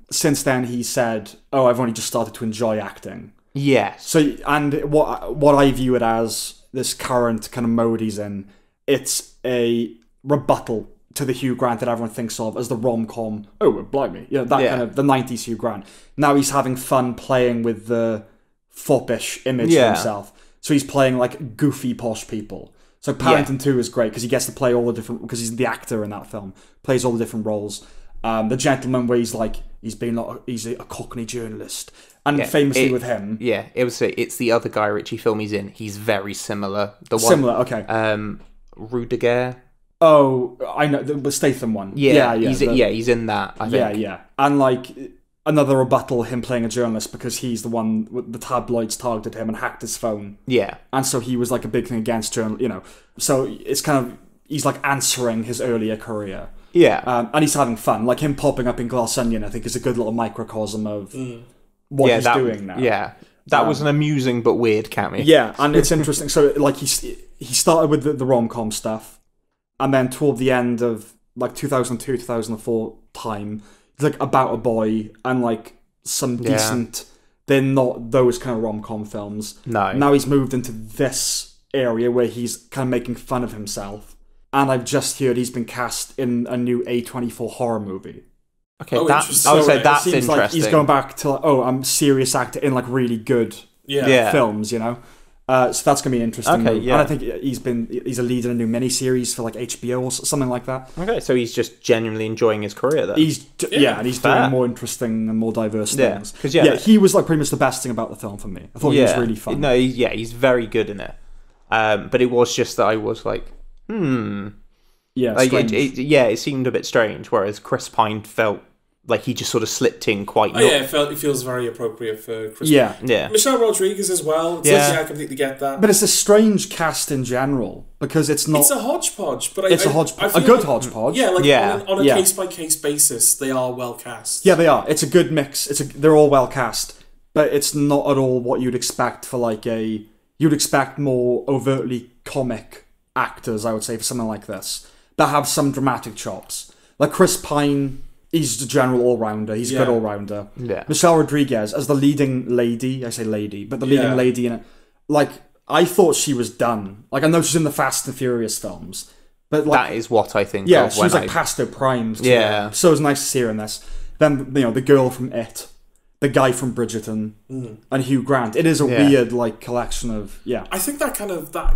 since then, he said, I've only just started to enjoy acting. Yes. So, and what I view it as, this current kind of mode he's in, it's a rebuttal to the Hugh Grant that everyone thinks of as the rom-com, blimey, kind of the 90s Hugh Grant. Now he's having fun playing with the foppish image of himself. So he's playing like goofy posh people. So Paddington 2 is great because he gets to play all the different, because he's the actor in that film, plays all the different roles. The Gentleman, where he's a Cockney journalist, and famously with him, it's the other Guy Ritchie film he's in. He's very similar. Okay. Rudiger. Oh, I know the Statham one. He's in that. I think. And like another rebuttal, him playing a journalist because he's the one with the tabloids targeted him and hacked his phone. Yeah, and so he was like a big thing against journal. So it's kind of he's like answering his earlier career. Yeah, and he's having fun. Like him popping up in Glass Onion, I think is a good little microcosm of what he's doing now. Yeah, that was an amusing but weird cameo. Yeah, and it's interesting. So like he started with the rom-com stuff. And then toward the end of like 2002, 2004 time, it's like about a boy and like some decent. They're not those kind of rom-com films. No. Now he's moved into this area where he's kind of making fun of himself. And I've just heard he's been cast in a new A24 horror movie. Okay, I would say that's interesting. Like he's going back to like, I'm a serious actor in like really good films, So that's going to be interesting. Okay, And I think he's a lead in a new miniseries for like HBO or something like that. Okay, so he's just genuinely enjoying his career then. And he's doing more interesting and more diverse things. He was like pretty much the best thing about the film for me. I thought he was really fun. No, he's very good in it. But it was just that I was like, Yeah, like it seemed a bit strange, whereas Chris Pine felt like he just sort of slipped in quite. It feels very appropriate for Chris. Yeah, Pine. Michelle Rodriguez as well. I completely get that. But it's a strange cast in general because it's not. It's a hodgepodge, but it's a hodgepodge, a good hodgepodge. Yeah, on a case by case basis, they are well cast. Yeah, they are. It's a good mix. They're all well cast, but it's not at all what you'd expect for like a. You'd expect more overtly comic actors, I would say, for something like this that have some dramatic chops. Like Chris Pine. He's the general all-rounder. He's a good all-rounder. Yeah. Michelle Rodriguez as the leading lady. I say lady, but the leading lady in it. Like, I thought she was done. Like, I know she's in the Fast and Furious films. But like, that is what I think of. She was like past her prime. Yeah. So it was nice to see her in this. Then, the girl from It. The guy from Bridgerton. And Hugh Grant. It is a weird, like, collection of... Yeah. I think that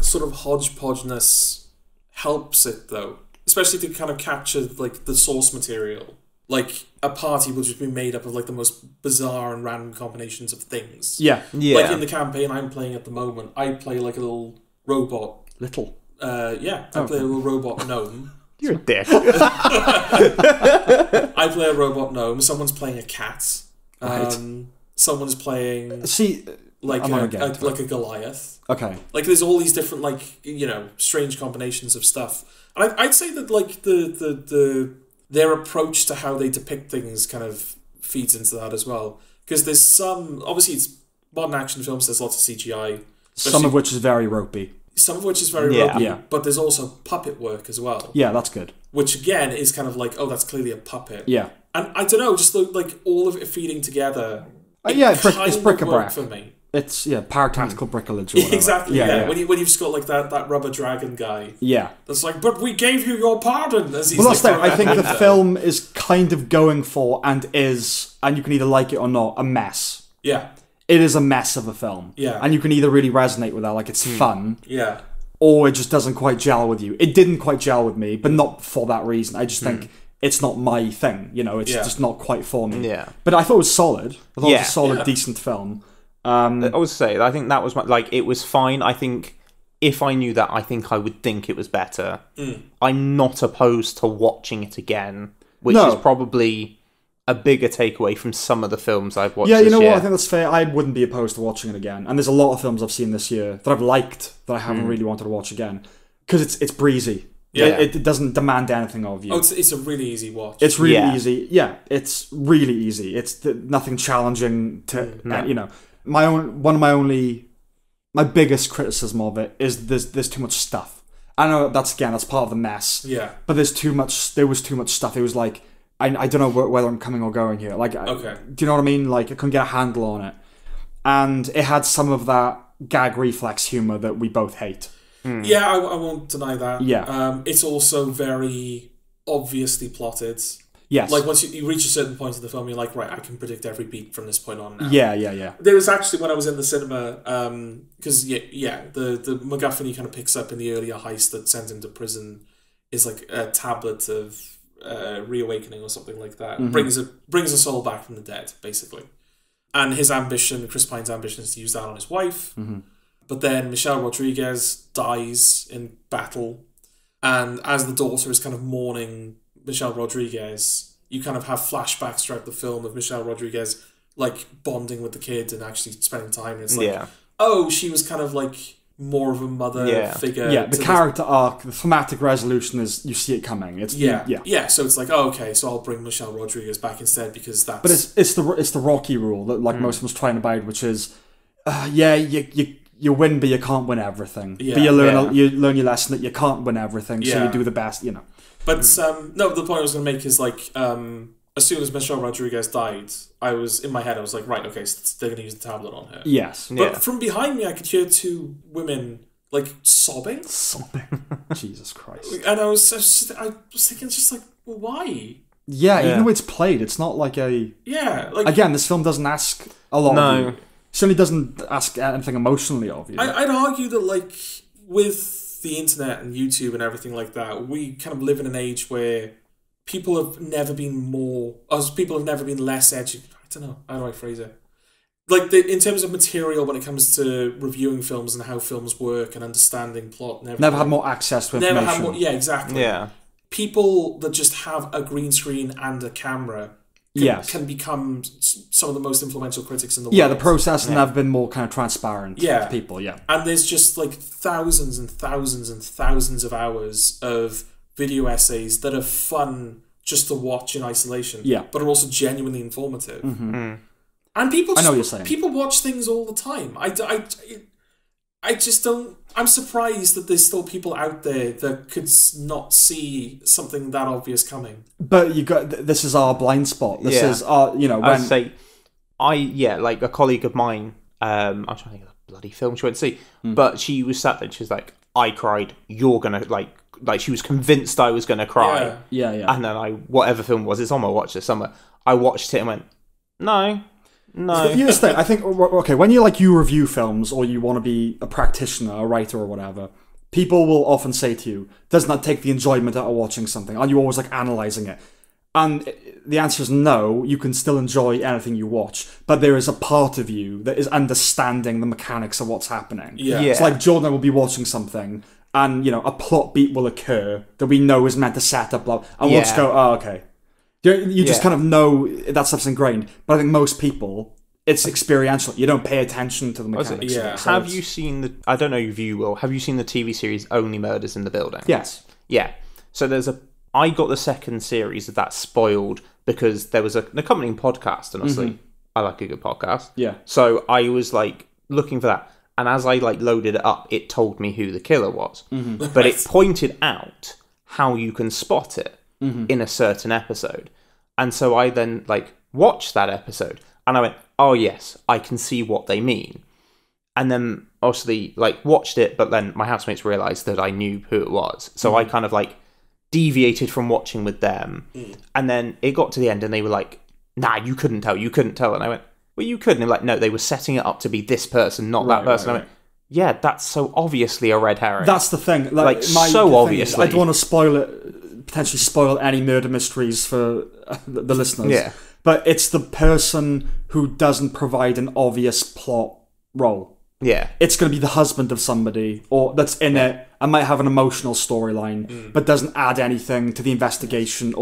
sort of hodgepodgeness helps it, though. Especially to kind of capture, like, the source material. Like, a party will just be made up of, like, the most bizarre and random combinations of things. Yeah. Like, in the campaign I'm playing at the moment, I play, like, a little robot. Little? I play a little robot gnome. You're a dick. I play a robot gnome. Someone's playing a cat. Someone's playing... See, like I'm a gonna get like a Goliath. Okay. Like there's all these different strange combinations of stuff. And I'd say that like their approach to how they depict things kind of feeds into that as well. Because there's some, obviously it's modern action films, there's lots of CGI. Some of which is very ropey. Some of which is very ropey, but there's also puppet work as well. Yeah, that's good. Which again is kind of like, oh, that's clearly a puppet. Yeah. And I don't know, just like all of it feeding together. It's bric-a-brac for me. It's paratactical bricolage or whatever. Exactly, yeah. When you've just got like that rubber dragon guy. Yeah. That's like, but we gave you your pardon. As he's well, that's like, I think the film is kind of going for, and you can either like it or not, a mess. Yeah. It is a mess of a film. Yeah. And you can either really resonate with that, like it's fun. Yeah. Or it just doesn't quite gel with you. It didn't quite gel with me, but not for that reason. I just think it's not my thing. It's just not quite for me. Yeah. But I thought it was solid. I thought it was a solid, decent film. I would say, I think that was it was fine. I think if I knew that, I think I would think it was better. I'm not opposed to watching it again, which is probably a bigger takeaway from some of the films I've watched. Yeah, you know this year. what? I think that's fair. I wouldn't be opposed to watching it again. And there's a lot of films I've seen this year that I've liked that I haven't really wanted to watch again because it's breezy. Yeah, it doesn't demand anything of you. Oh, it's a really easy watch. It's really easy. Yeah, it's really easy. It's nothing challenging to my biggest criticism of it is there's too much stuff. I know that's part of the mess. Yeah, but there was too much stuff. It was like I don't know whether I'm coming or going here. Like, okay, do you know what I mean? Like, I couldn't get a handle on it, and it had some of that gag reflex humor that we both hate. Yeah, I won't deny that. Yeah, it's also very obviously plotted. Yes. Like, once you reach a certain point in the film, you're like, right, I can predict every beat from this point on now. Yeah. There was actually, when I was in the cinema, because, the MacGuffin he kind of picks up in the earlier heist that sends him to prison is like a tablet of reawakening or something like that. Brings a soul back from the dead, basically. And his ambition, Chris Pine's ambition, is to use that on his wife. But then Michelle Rodriguez dies in battle. And as the daughter is kind of mourning Michelle Rodriguez, you kind of have flashbacks throughout the film of Michelle Rodriguez like bonding with the kid and actually spending time. And it's like, oh, she was kind of like more of a mother figure. Yeah, the character arc, the thematic resolution is you see it coming. It's so it's like, oh, okay, so I'll bring Michelle Rodriguez back instead because that's. But it's the Rocky rule that like most films try and abide, which is, you win, but you can't win everything. Yeah, but you learn your lesson that you can't win everything, so you do the best. But no, the point I was going to make is like, as soon as Michelle Rodriguez died, I was like, right, okay, so they're going to use the tablet on her. Yes, but from behind me, I could hear two women like sobbing. Jesus Christ! And I was thinking, just like, well, why? Yeah, even though it's played, it's not like a like again, this film doesn't ask a lot of you. It certainly doesn't ask anything emotionally of you. I'd argue that like with the internet and YouTube and everything like that, we kind of live in an age where people have never been less educated. I don't know, how do I phrase it? Like, in terms of material when it comes to reviewing films and how films work and understanding plot and everything. Never had more access to information. Yeah, exactly. Yeah. People that just have a green screen and a camera can become some of the most influential critics in the world. Yeah, the process has never been more kind of transparent to people, And there's just like thousands and thousands and thousands of hours of video essays that are fun just to watch in isolation, but are also genuinely informative. And people just, I know what you're saying. People watch things all the time. I just don't. I'm surprised that there's still people out there that could not see something that obvious coming. But this is our blind spot. This is our, I'd say, like a colleague of mine, I'm trying to think of the bloody film she went to see, but she was sat there and she was like, I cried, you're gonna, like she was convinced I was gonna cry. Yeah. And then whatever film was, it's on my watch this summer, I watched it and went, no. Here's the thing. I think, okay, when you review films or you want to be a practitioner, a writer or whatever, people will often say to you, doesn't that take the enjoyment out of watching something? Are you always like analysing it? And the answer is no, you can still enjoy anything you watch, but there is a part of you that is understanding the mechanics of what's happening. Yeah. It's like Jordan and I will be watching something and, a plot beat will occur that we know is meant to set up, and we'll just go, oh, okay. You just kind of know that stuff's ingrained. But I think most people, it's experiential. You don't pay attention to the mechanics. Yeah. So Have you seen the? I don't know if you will. Have you seen the TV series Only Murders in the Building? Yes. Yeah. So I got the second series of that spoiled because there was an accompanying podcast, and obviously I like a good podcast. Yeah. So I was like looking for that, and as I like loaded it up, it told me who the killer was, but it pointed out how you can spot it in a certain episode, and so I then like watched that episode, and I went, "Oh yes, I can see what they mean," and then obviously like watched it, but then my housemates realised that I knew who it was, so I kind of like deviated from watching with them, and then it got to the end, and they were like, "Nah, you couldn't tell," and I went, "Well, you could," and they were like, "No, they were setting it up to be this person, not that person." I went, "Yeah, that's so obviously a red herring." That's the thing. So obviously. I don't want to spoil it, potentially spoil any murder mysteries for the listeners. Yeah. But it's the person who doesn't provide an obvious plot role. Yeah. It's going to be the husband of somebody, or that's in it, and might have an emotional storyline, but doesn't add anything to the investigation,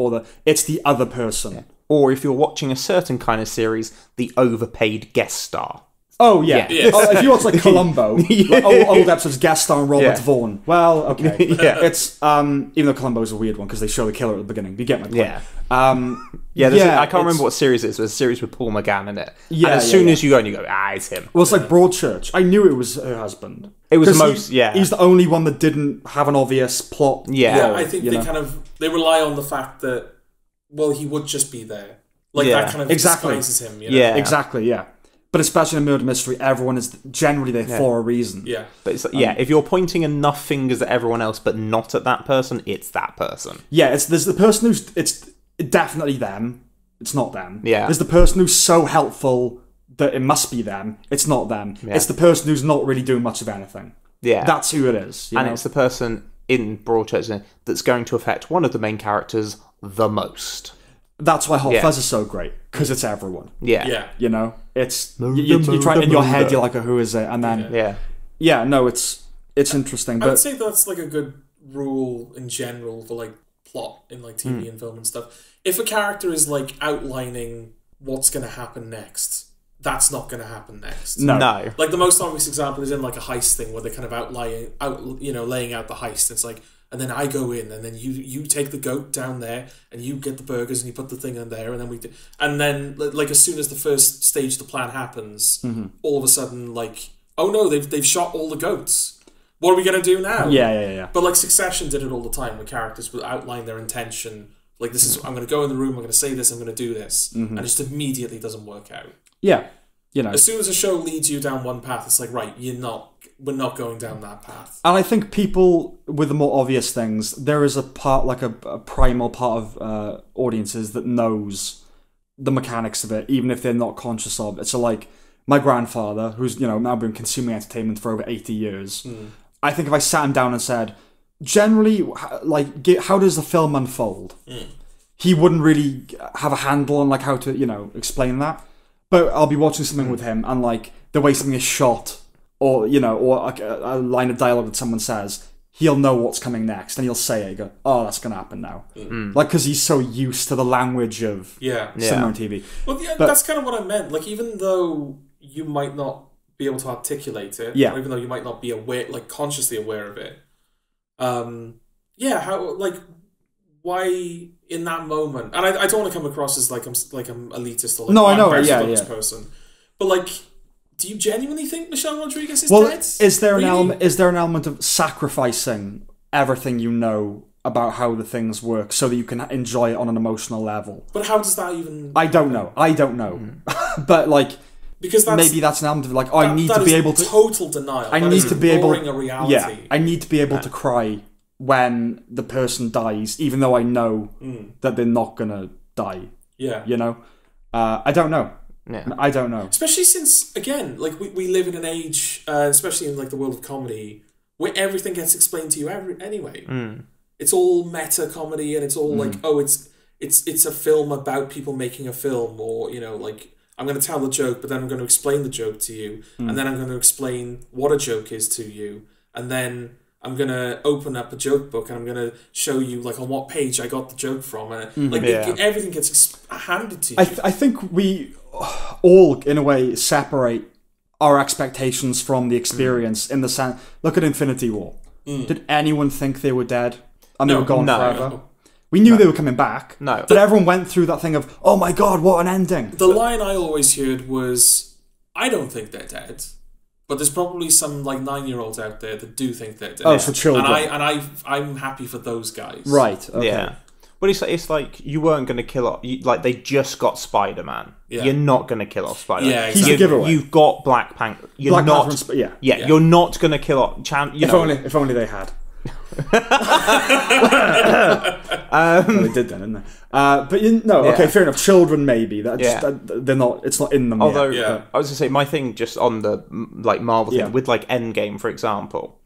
it's the other person. Yeah. Or if you're watching a certain kind of series, the overpaid guest star. Oh, yeah. Oh, if you watch, like, Columbo, like, old episodes, guest star Robert Vaughn. Well, okay. It's, even though Columbo's a weird one, because they show the killer at the beginning. You get my point. Yeah. I can't remember what series it is. There's a series with Paul McGann in it. Yeah, and as soon as you go and you go, it's him. Well, it's like Broadchurch. I knew it was her husband. It was he's the only one that didn't have an obvious plot. Yeah, I think they rely on the fact that, well, he would just be there. Like, that kind of disguises him. You know? Yeah, exactly, yeah. But especially in a murder mystery, everyone is generally there for a reason. Yeah. But it's if you're pointing enough fingers at everyone else but not at that person, it's that person. Yeah, there's the person it's definitely them. It's not them. Yeah. There's the person who's so helpful that it must be them. It's not them. Yeah. It's the person who's not really doing much of anything. Yeah. That's who it is. You know? It's the person in Broadchurch that's going to affect one of the main characters the most. That's why Hot Fuzz is so great, because it's everyone. Yeah. You know? It's you try in your head, you're like, who is it? And then it's interesting. But I would say that's like a good rule in general for like plot in like TV and film and stuff. If a character is like outlining what's going to happen next, that's not going to happen next. No. Like the most obvious example is in like a heist thing where they kind of laying out the heist. It's like, and then I go in, and then you take the goat down there, and you get the burgers, and you put the thing in there, and then we do. And then, like, as soon as the first stage of the plan happens, all of a sudden, like, oh no, they've shot all the goats. What are we gonna do now? Yeah. But like Succession did it all the time, where characters would outline their intention. Like, this is I'm gonna go in the room, I'm gonna say this, I'm gonna do this, and it just immediately doesn't work out. Yeah, you know. As soon as a show leads you down one path, it's like, right, we're not going down that path. And I think people with the more obvious things, there is a part, like a primal part of audiences that knows the mechanics of it, even if they're not conscious of it. So, like, my grandfather, who's, now been consuming entertainment for over 80 years, I think if I sat him down and said, generally, like, how does the film unfold? He wouldn't really have a handle on, like, how to, explain that. But I'll be watching something with him, and, like, the way something is shot, or a line of dialogue that someone says, he'll know what's coming next, and he'll say it. He'll go, "Oh, that's going to happen now," like, because he's so used to the language of cinema and TV. Well, yeah, that's kind of what I meant. Like, even though you might not be able to articulate it, or even though you might not be aware, like consciously aware of it, how, like, why in that moment? And I don't want to come across as like I'm elitist or like, I know, this person, but like. Do you genuinely think Michelle Rodriguez is dead? Is there an element of sacrificing everything you know about how the things work so that you can enjoy it on an emotional level? But how does that even... I don't know. But, like, because maybe that's an element of, like, I need to be able to... total denial. I need to be able... a reality. Yeah, I need to be able to cry when the person dies, even though I know that they're not going to die. Yeah. I don't know. Yeah. I don't know. Especially since, again, like we live in an age, especially in like the world of comedy, where everything gets explained to you anyway. It's all meta comedy, and it's all like, oh, it's a film about people making a film, or like I'm going to tell the joke, but then I'm going to explain the joke to you, and then I'm going to explain what a joke is to you, and then I'm going to open up a joke book and I'm going to show you like on what page I got the joke from, and everything gets handed to you. I think all in a way separate our expectations from the experience in the sense. Look at Infinity War. Did anyone think they were dead and they were gone forever? No. We knew they were coming back. No. But everyone went through that thing of, oh my god, what an ending. The line I always heard was, I don't think they're dead. But there's probably some like 9-year-olds out there that do think they're dead. Oh, for children. I'm happy for those guys. Right, okay. Yeah. But it's like you weren't going to kill off... Like, they just got Spider-Man. Yeah. You're not going to kill off Spider-Man. Yeah, He's a giveaway. You've got Black Panther. You're Black not... Panther and Yeah, you're not going to kill off... If only they had. Well, they did then, didn't they? But okay, fair enough. Children, maybe they're not. It's not in them. Although, yet, I was going to say, my thing just on the like Marvel thing with like Endgame, for example.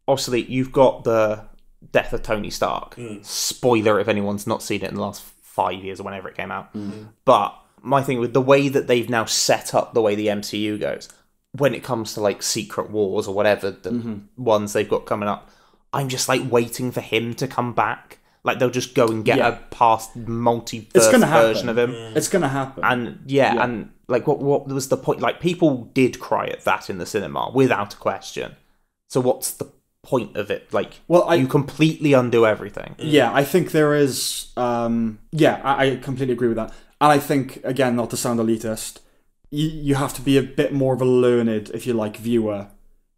Obviously, you've got the death of Tony Stark. Spoiler if anyone's not seen it in the last 5 years or whenever it came out. But my thing with the way that they've now set up the way the MCU goes, when it comes to like Secret Wars or whatever the ones they've got coming up. I'm just like waiting for him to come back. Like they'll just go and get a past multiverse version of him. It's gonna happen. And and like what was the point? Like people did cry at that in the cinema without a question. So what's the point of it? Like, you completely undo everything. Yeah, I think there is. I completely agree with that. And I think again, not to sound elitist, you have to be a bit more of a learned, if you like, viewer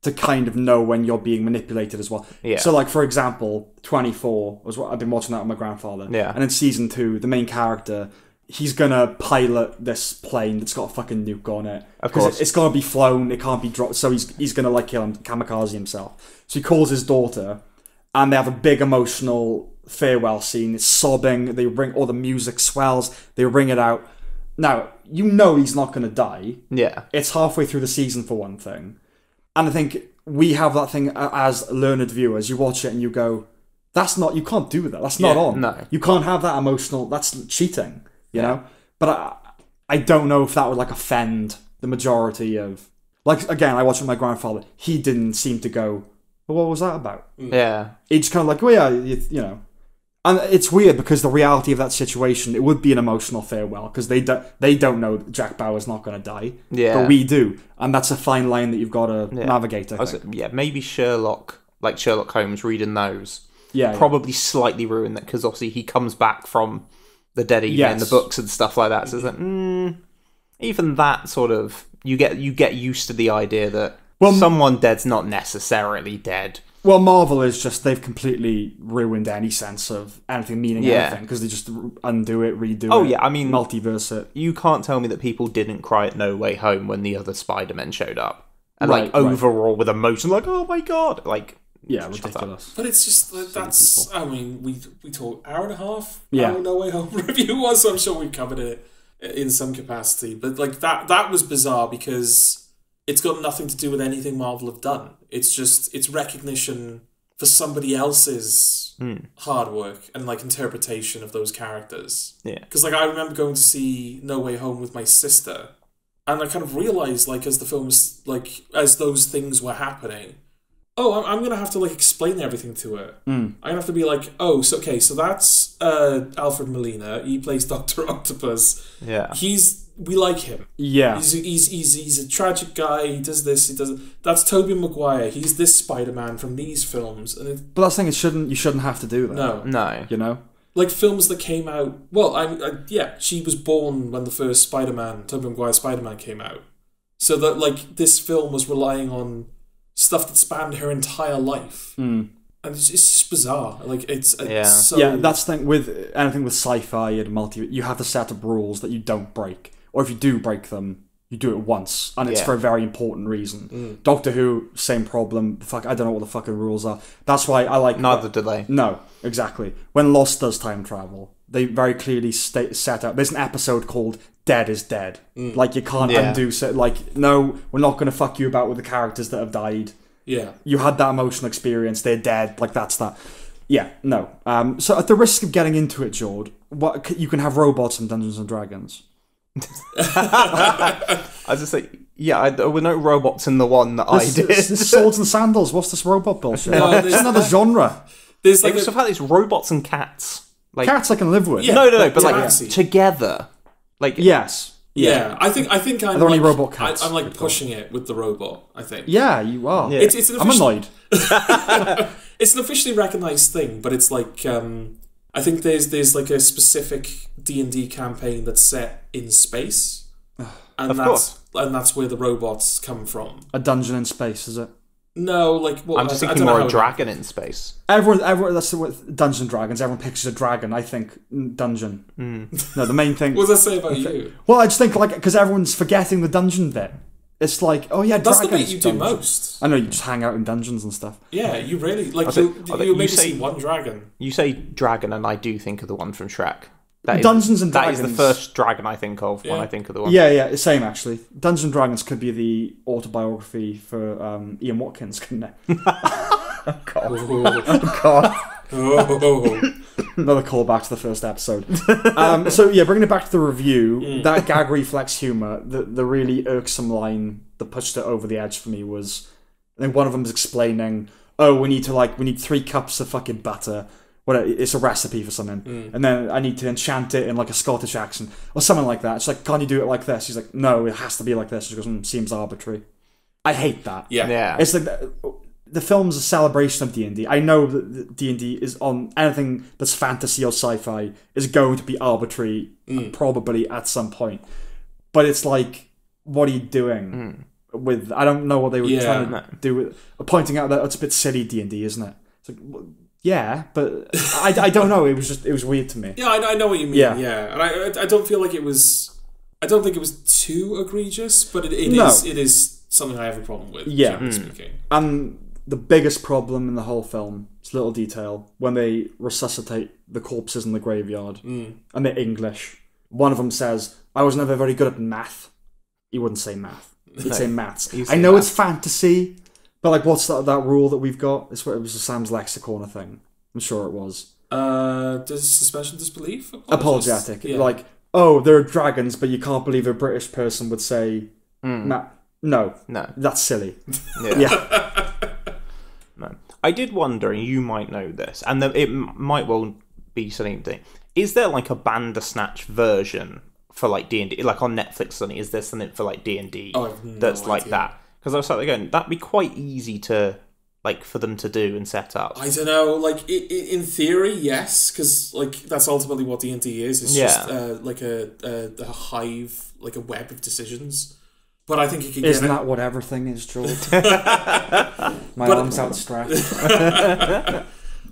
to kind of know when you're being manipulated as well. Yeah. So, like, for example, 24 was what I've been watching that with my grandfather. Yeah. And in season 2, the main character, he's gonna pilot this plane that's got a fucking nuke on it. Of course. It's gonna be flown, it can't be dropped, so he's gonna, like, kill him, kamikaze himself. So he calls his daughter, and they have a big emotional farewell scene. It's sobbing, they bring all the music swells, they ring it out. Now, you know he's not gonna die. Yeah. It's halfway through the season, for one thing. And I think we have that thing as learned viewers. You watch it and you go, you can't do that. That's not on. No. You can't have that emotional, that's cheating, you know? But I don't know if that would like offend the majority of, like, again, I watched with my grandfather. He didn't seem to go, well, what was that about? Yeah. He just kind of like, well, yeah, you know. And it's weird because the reality of that situation, it would be an emotional farewell because they don't know that Jack Bauer's not going to die. Yeah. But we do. And that's a fine line that you've got to navigate, I think. Maybe Sherlock Holmes reading those. Yeah. Probably slightly ruined that because obviously he comes back from the dead even in the books and stuff like that. So it's like, even that sort of, you get used to the idea that someone dead's not necessarily dead. Well, Marvel is just, they've completely ruined any sense of anything meaning anything because they just undo it, redo it. Oh, yeah, I mean, multiverse it. You can't tell me that people didn't cry at No Way Home when the other Spider-Men showed up. And, overall with emotion, like, oh my god. Like, yeah, ridiculous. But it's just, that's, I mean, we talked hour and a half, our No Way Home review was, so I'm sure we covered it in some capacity. But, like, that was bizarre because it's got nothing to do with anything Marvel have done. It's just, it's recognition for somebody else's hard work and, like, interpretation of those characters. Yeah. Because, like, I remember going to see No Way Home with my sister, and I kind of realised, like, as the films, like, as those things were happening, I'm going to have to, like, explain everything to her. I'm going to have to be like, so that's Alfred Molina. He plays Dr. Octopus. Yeah. We like him. Yeah. He's a tragic guy. He does this. He does. That's Tobey Maguire. He's this Spider-Man from these films. But that's the thing. You shouldn't have to do that. No. You know, like films that came out. Well, she was born when the first Spider-Man, Tobey Maguire Spider-Man, came out. So that, like, this film was relying on stuff that spanned her entire life. And it's just bizarre. Like, it's so... Yeah, that's the thing with anything with sci-fi and you have to set up rules that you don't break. Or if you do break them, you do it once. And it's for a very important reason. Doctor Who, same problem. I don't know what the fucking rules are. That's why I like... Neither do they. No, exactly. When Lost does time travel, they very clearly set out... There's an episode called Dead is Dead. Like, you can't undo... Like, no, we're not going to fuck you about with the characters that have died. Yeah. You had that emotional experience, they're dead, like, that's that. Yeah, no. So at the risk of getting into it, Jord, you can have robots in Dungeons and Dragons. I was just like, there were no robots in the one that I did. It's swords and sandals, what's this robot bullshit? It's another genre. There's like it's robots and cats. Like, cats I can live with. Yeah, no, but like together. Like, yes. Yeah, I think I'm Are there any like, robot cats? I'm like pushing it with the robot, I think. Yeah, you are. Yeah. It's an I'm annoyed. It's an officially recognised thing, but it's like I think there's like a specific D&D campaign that's set in space, and that's where the robots come from. A dungeon in space, is it? No, like I'm just thinking more a dragon in space. Everyone. That's what Dungeons and Dragons. Everyone pictures a dragon. I think dungeon. No, the main thing. What does that say about you? Well, I just think like because everyone's forgetting the dungeon bit. It's like, oh yeah, that's the dragons, bit you do dungeon. most. I know you just hang out in dungeons and stuff. Yeah, you really like. You You maybe say- see one dragon. You say dragon, and I do think of the one from Shrek. That is, Dungeons and that Dragons. is the first dragon I think of when Yeah. I think of the one. Yeah, same actually. Dungeons and Dragons could be the autobiography for Ian Watkins, couldn't it? Oh, God. oh. Another callback to the first episode. So yeah, bringing it back to the review, that gag reflex humour, the really irksome line that pushed it over the edge for me was, I think one of them was explaining, oh, we need 3 cups of fucking butter. It's a recipe for something, and then I need to enchant it in like a Scottish accent or something like that. She's like, "Can't you do it like this?" She's like, "No, it has to be like this." She goes, "Seems arbitrary." I hate that. Yeah. It's like the film's a celebration of D&D. I know that D&D is on anything that's fantasy or sci-fi is going to be arbitrary, probably at some point. But it's like, what are you doing with? I don't know what they were trying to do with pointing out that it's a bit silly D&D, isn't it? It's like. Yeah, but I don't know. It was weird to me. Yeah, I know what you mean. Yeah. And I don't feel like it was. I don't think it was too egregious, but it is something I have a problem with. Yeah. Generally speaking. And the biggest problem in the whole film is little detail when they resuscitate the corpses in the graveyard and they're English. One of them says, "I was never very good at math." He wouldn't say math. He'd say maths. I know it's fantasy. But like, what's that rule that we've got? It was a Sam's Lexicon thing. I'm sure it was. Does suspension disbelief? Apologetic. Yeah. Like, oh, there are dragons, but you can't believe a British person would say, no, that's silly. Yeah. No. I did wonder, and you might know this, and it might well be something. Is there like a Bandersnatch version for like D&D, like on Netflix? Something? Is there something for like D&D that's like that? Because I was like, going, that'd be quite easy to, like, for them to do and set up. I don't know, like, in theory, yes, because, like, that's ultimately what D&D is. It's just, like, a hive, like, a web of decisions. But I think it can get... Isn't that what everything is, George? My arms outstretched.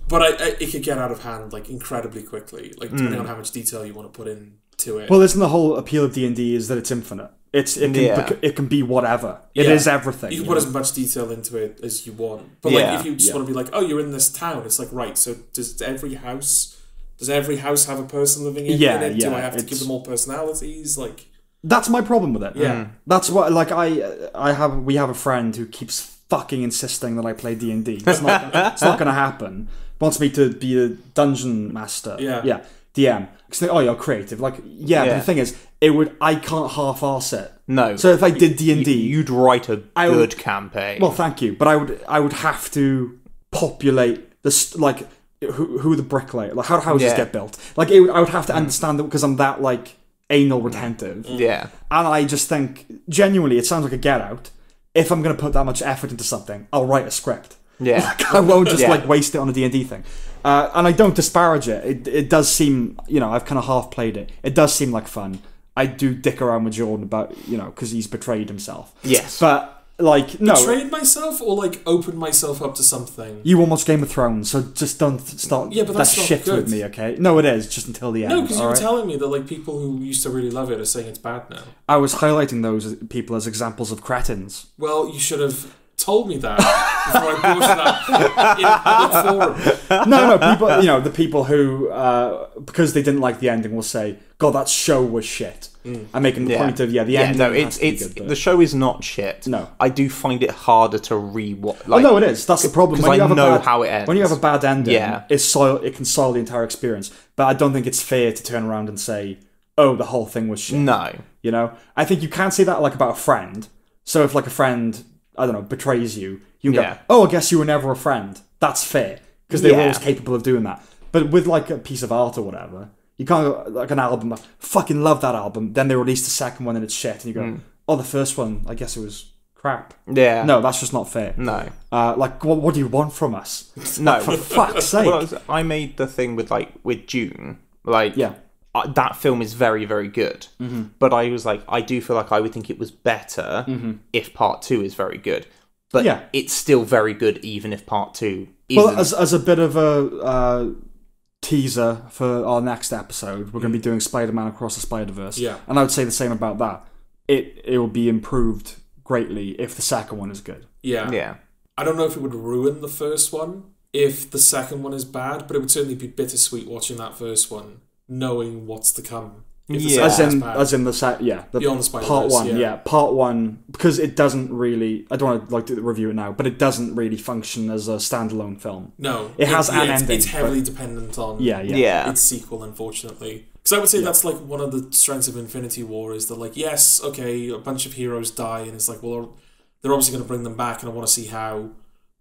But it could get out of hand, like, incredibly quickly, like, depending on how much detail you want to put into it. Well, isn't the whole appeal of D&D is that it's infinite? It can be whatever. It is everything. You can put as much detail into it as you want. But like, if you just want to be like, oh, you're in this town, it's like, right, so does every house have a person living in it? Do I have to give them all personalities? Like, that's my problem with it. Yeah. That's what, like, we have a friend who keeps fucking insisting that I play D&D. It's not going to happen. Wants me to be a dungeon master. Yeah. DM. Oh, you're creative. Like, but the thing is, I can't half-arse it. No. So if I did D&D... You'd write a good campaign. Well, thank you. But I would have to populate this, like, who the bricklayer, like, how houses get built. Like, I would have to understand it because I'm that, like, anal retentive. Yeah. And I just think, genuinely, it sounds like a Get Out. If I'm going to put that much effort into something, I'll write a script. Yeah. Like, I won't just, like, waste it on a D&D thing. And I don't disparage it. It does seem, I've kind of half played it. It does seem like fun. I do dick around with Jordan about, because he's betrayed himself. Yes. But, like, no. Betrayed myself or, like, opened myself up to something? You almost Game of Thrones, so just don't start but that's that not shit good. with me, okay? No, it is, just until the end. No, because you were telling me that, like, people who used to really love it are saying it's bad now. I was highlighting those people as examples of cretins. Well, you should have told me that before I brought it up in a public forum. No, people, the people who, because they didn't like the ending, will say, "God, that show was shit." I'm making the point of the ending. No, it's the show is not shit. No, I do find it harder to re-watch. Like, no, it is. That's the problem. Because I know how it ends. When you have a bad ending, it can soil the entire experience. But I don't think it's fair to turn around and say, "Oh, the whole thing was shit." No, I think you can't say that like about a friend. So if like a friend, I don't know, betrays you, you can go, "Oh, I guess you were never a friend." That's fair because they were always capable of doing that. But with like a piece of art or whatever, You can't go, like, an album, I fucking love that album, then they release the second one and it's shit, and you go, oh, the first one, I guess it was crap. Yeah. No, that's just not fair. No. Like, what do you want from us? No. For fuck's sake. Well, I made the thing with Dune. Like, yeah. That film is very, very good. But I was like, I do feel like I would think it was better if part 2 is very good. But it's still very good even if part 2 isn't. Well, as a bit of a teaser for our next episode, we're going to be doing Spider-Man Across the Spider-Verse. Yeah. And I would say the same about that. It will be improved greatly if the second one is good. Yeah. Yeah. I don't know if it would ruin the first one if the second one is bad, but it would certainly be bittersweet watching that first one, knowing what's to come. If the second as in the Beyond the Spider-Verse, part one, part one, because it doesn't really. I don't want to like to review it now, but it doesn't really function as a standalone film. No, it has an ending. It's heavily dependent on its sequel, unfortunately. Because I would say that's like one of the strengths of Infinity War is that, like, yes, okay, a bunch of heroes die, and it's like, well, they're obviously going to bring them back, and I want to see how.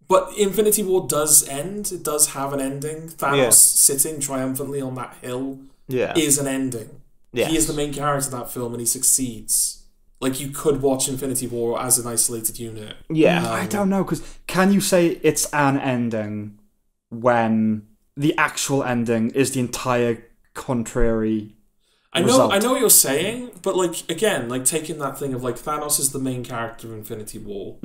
But Infinity War does end. It does have an ending. Thanos sitting triumphantly on that hill is an ending. Yes. He is the main character of that film, and he succeeds. Like, you could watch Infinity War as an isolated unit. Yeah. I don't know, because can you say it's an ending when the actual ending is the entire contrary result? I know what you're saying, but, like, again, like, taking that thing of, like, Thanos is the main character of Infinity War.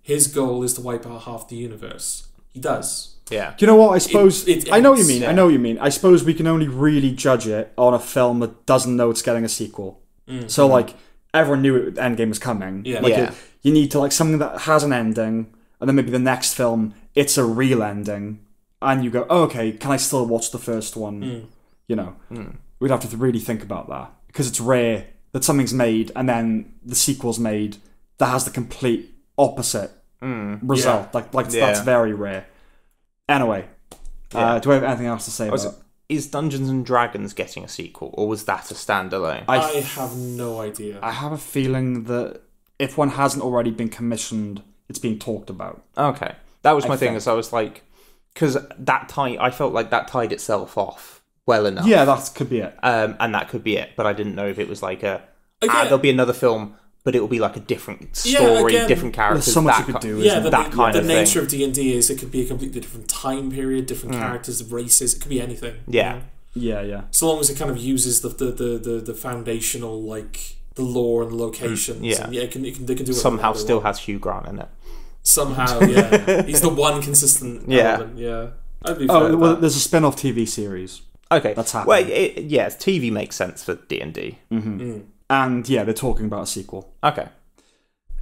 His goal is to wipe out half the universe. He does. Yeah. Do you know what? I suppose I know what you mean. I know what you mean. I suppose we can only really judge it on a film that doesn't know it's getting a sequel. So, like, everyone knew Endgame was coming. Yeah. Like, you need to, like, something that has an ending, and then maybe the next film it's a real ending, and you go, oh, okay, can I still watch the first one? You know, we'd have to really think about that, because it's rare that something's made and then the sequel's made that has the complete opposite result. That's very rare. Anyway, do I have anything else to say about it? Is Dungeons and Dragons getting a sequel, or was that a standalone? I have no idea. I have a feeling that if one hasn't already been commissioned, it's being talked about. Okay. That was my thing, as I was like, because I felt like that tied itself off well enough. Yeah, that could be it. And that could be it, but I didn't know if it was like there'll be another film, but it will be like a different story, different characters. There's so much you could do. The nature of D&D is it could be a completely different time period, different characters, races. It could be anything. Yeah, you know? yeah. So long as it kind of uses the foundational, like, the lore and the locations. And they can do it. Somehow still has Hugh Grant in it. Somehow, yeah. He's the one consistent element. Yeah. I'd be fair well, there's a spin-off TV series. Okay, that's happening. Well, TV makes sense for D&D. And they're talking about a sequel. Okay.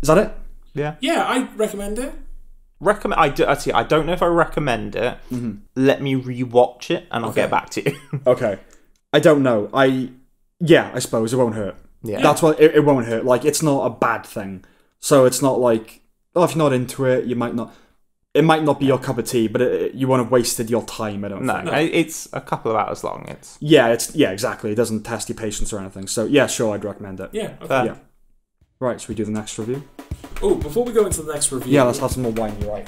Is that it? Yeah. Yeah, I recommend it. I don't know if I recommend it. Let me rewatch it and I'll get back to you. Okay. I don't know. I suppose it won't hurt. Yeah. That's why it won't hurt. Like, it's not a bad thing. So it's not like, if you're not into it, you might not. It might not be your cup of tea, but you won't have wasted your time. I don't think. No, it's a couple of hours long. Exactly. It doesn't test your patience or anything. So yeah, sure, I'd recommend it. Yeah. Okay. Yeah. Right. Should we do the next review? Oh, before we go into the next review, let's have some more wine. You're right.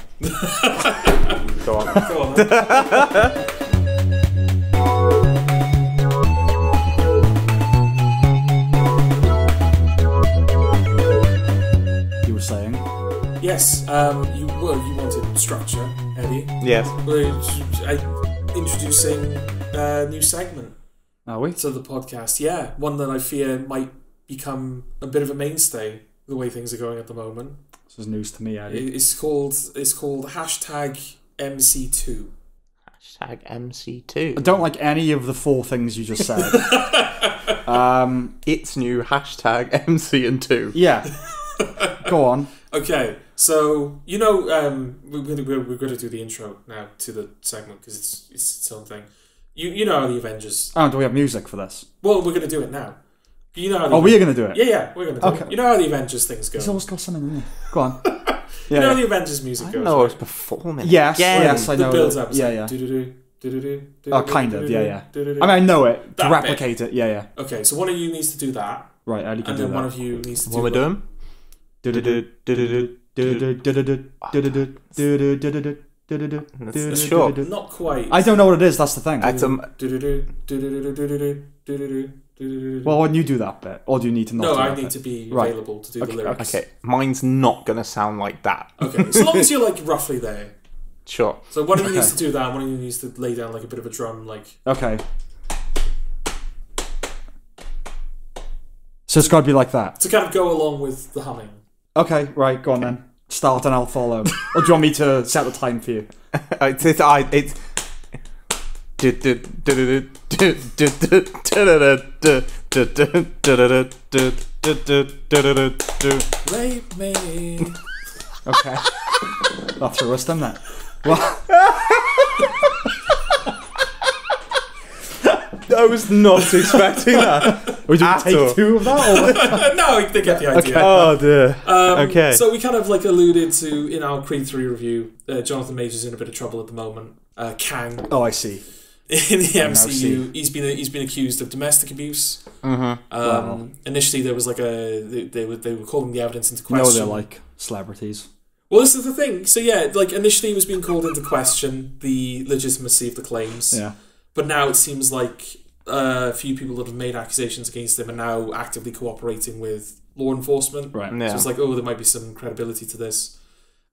Go on. Go on. Then. Saying yes, you wanted structure, Eddie. Yes. We're introducing a new segment. Are we? To the podcast, yeah, one that I fear might become a bit of a mainstay the way things are going at the moment. This is news to me, Eddie. It's called hashtag MCTOO. Hashtag MCTOO. I don't like any of the 4 things you just said. It's new hashtag MC and 2. Yeah. Go on. Okay, so we're going to do the intro now to the segment because it's its own thing. You know how the Avengers. Oh, do we have music for this? Well, we're going to do it now. You know how we're going to do it. Yeah, we're going to do it. You know how the Avengers things go. He's always got something in there. Go on. You know how the Avengers music goes. I was performing. Yes, I know. The builds up. Yeah. Oh, kind of. Yeah. I mean, I know it. To replicate it. Yeah. Okay, so one of you needs to do that. Right, Eddie can and do then that. one of you needs to do. What we're doing? Sure. Not quite. I don't know what it is. That's the thing. Well, when you do that bit, or do you need to not? No, do I that need bit? to be Right. available to do the lyrics. Okay, mine's not going to sound like that. Okay, as long as you're like roughly there. Sure. So one of you needs to do that, and one of you needs to lay down like a bit of a drum, like. Okay. So it's got to be like that. To kind of go along with the humming. Okay, right, go on then. Start and I'll follow. Or do you want me to set the time for you? It's Rape me. Okay. That threw us, didn't it? Well, I was not expecting that. would you At take all. 2 of that? Or? No, they get the idea. Okay. Oh dear. Okay. So we kind of like alluded to in our Creed 3 review, Jonathan Major's in a bit of trouble at the moment. Kang Oh, I see. in the now see. MCU, he's been accused of domestic abuse. Wow. Initially, there was like they were calling the evidence into You question. know they're like celebrities. Well, this is the thing. So yeah, like initially, it was being called into question the legitimacy of the claims. Yeah. But now it seems like a few people that have made accusations against him are now actively cooperating with law enforcement. Right. Yeah. So it's like, oh, there might be some credibility to this.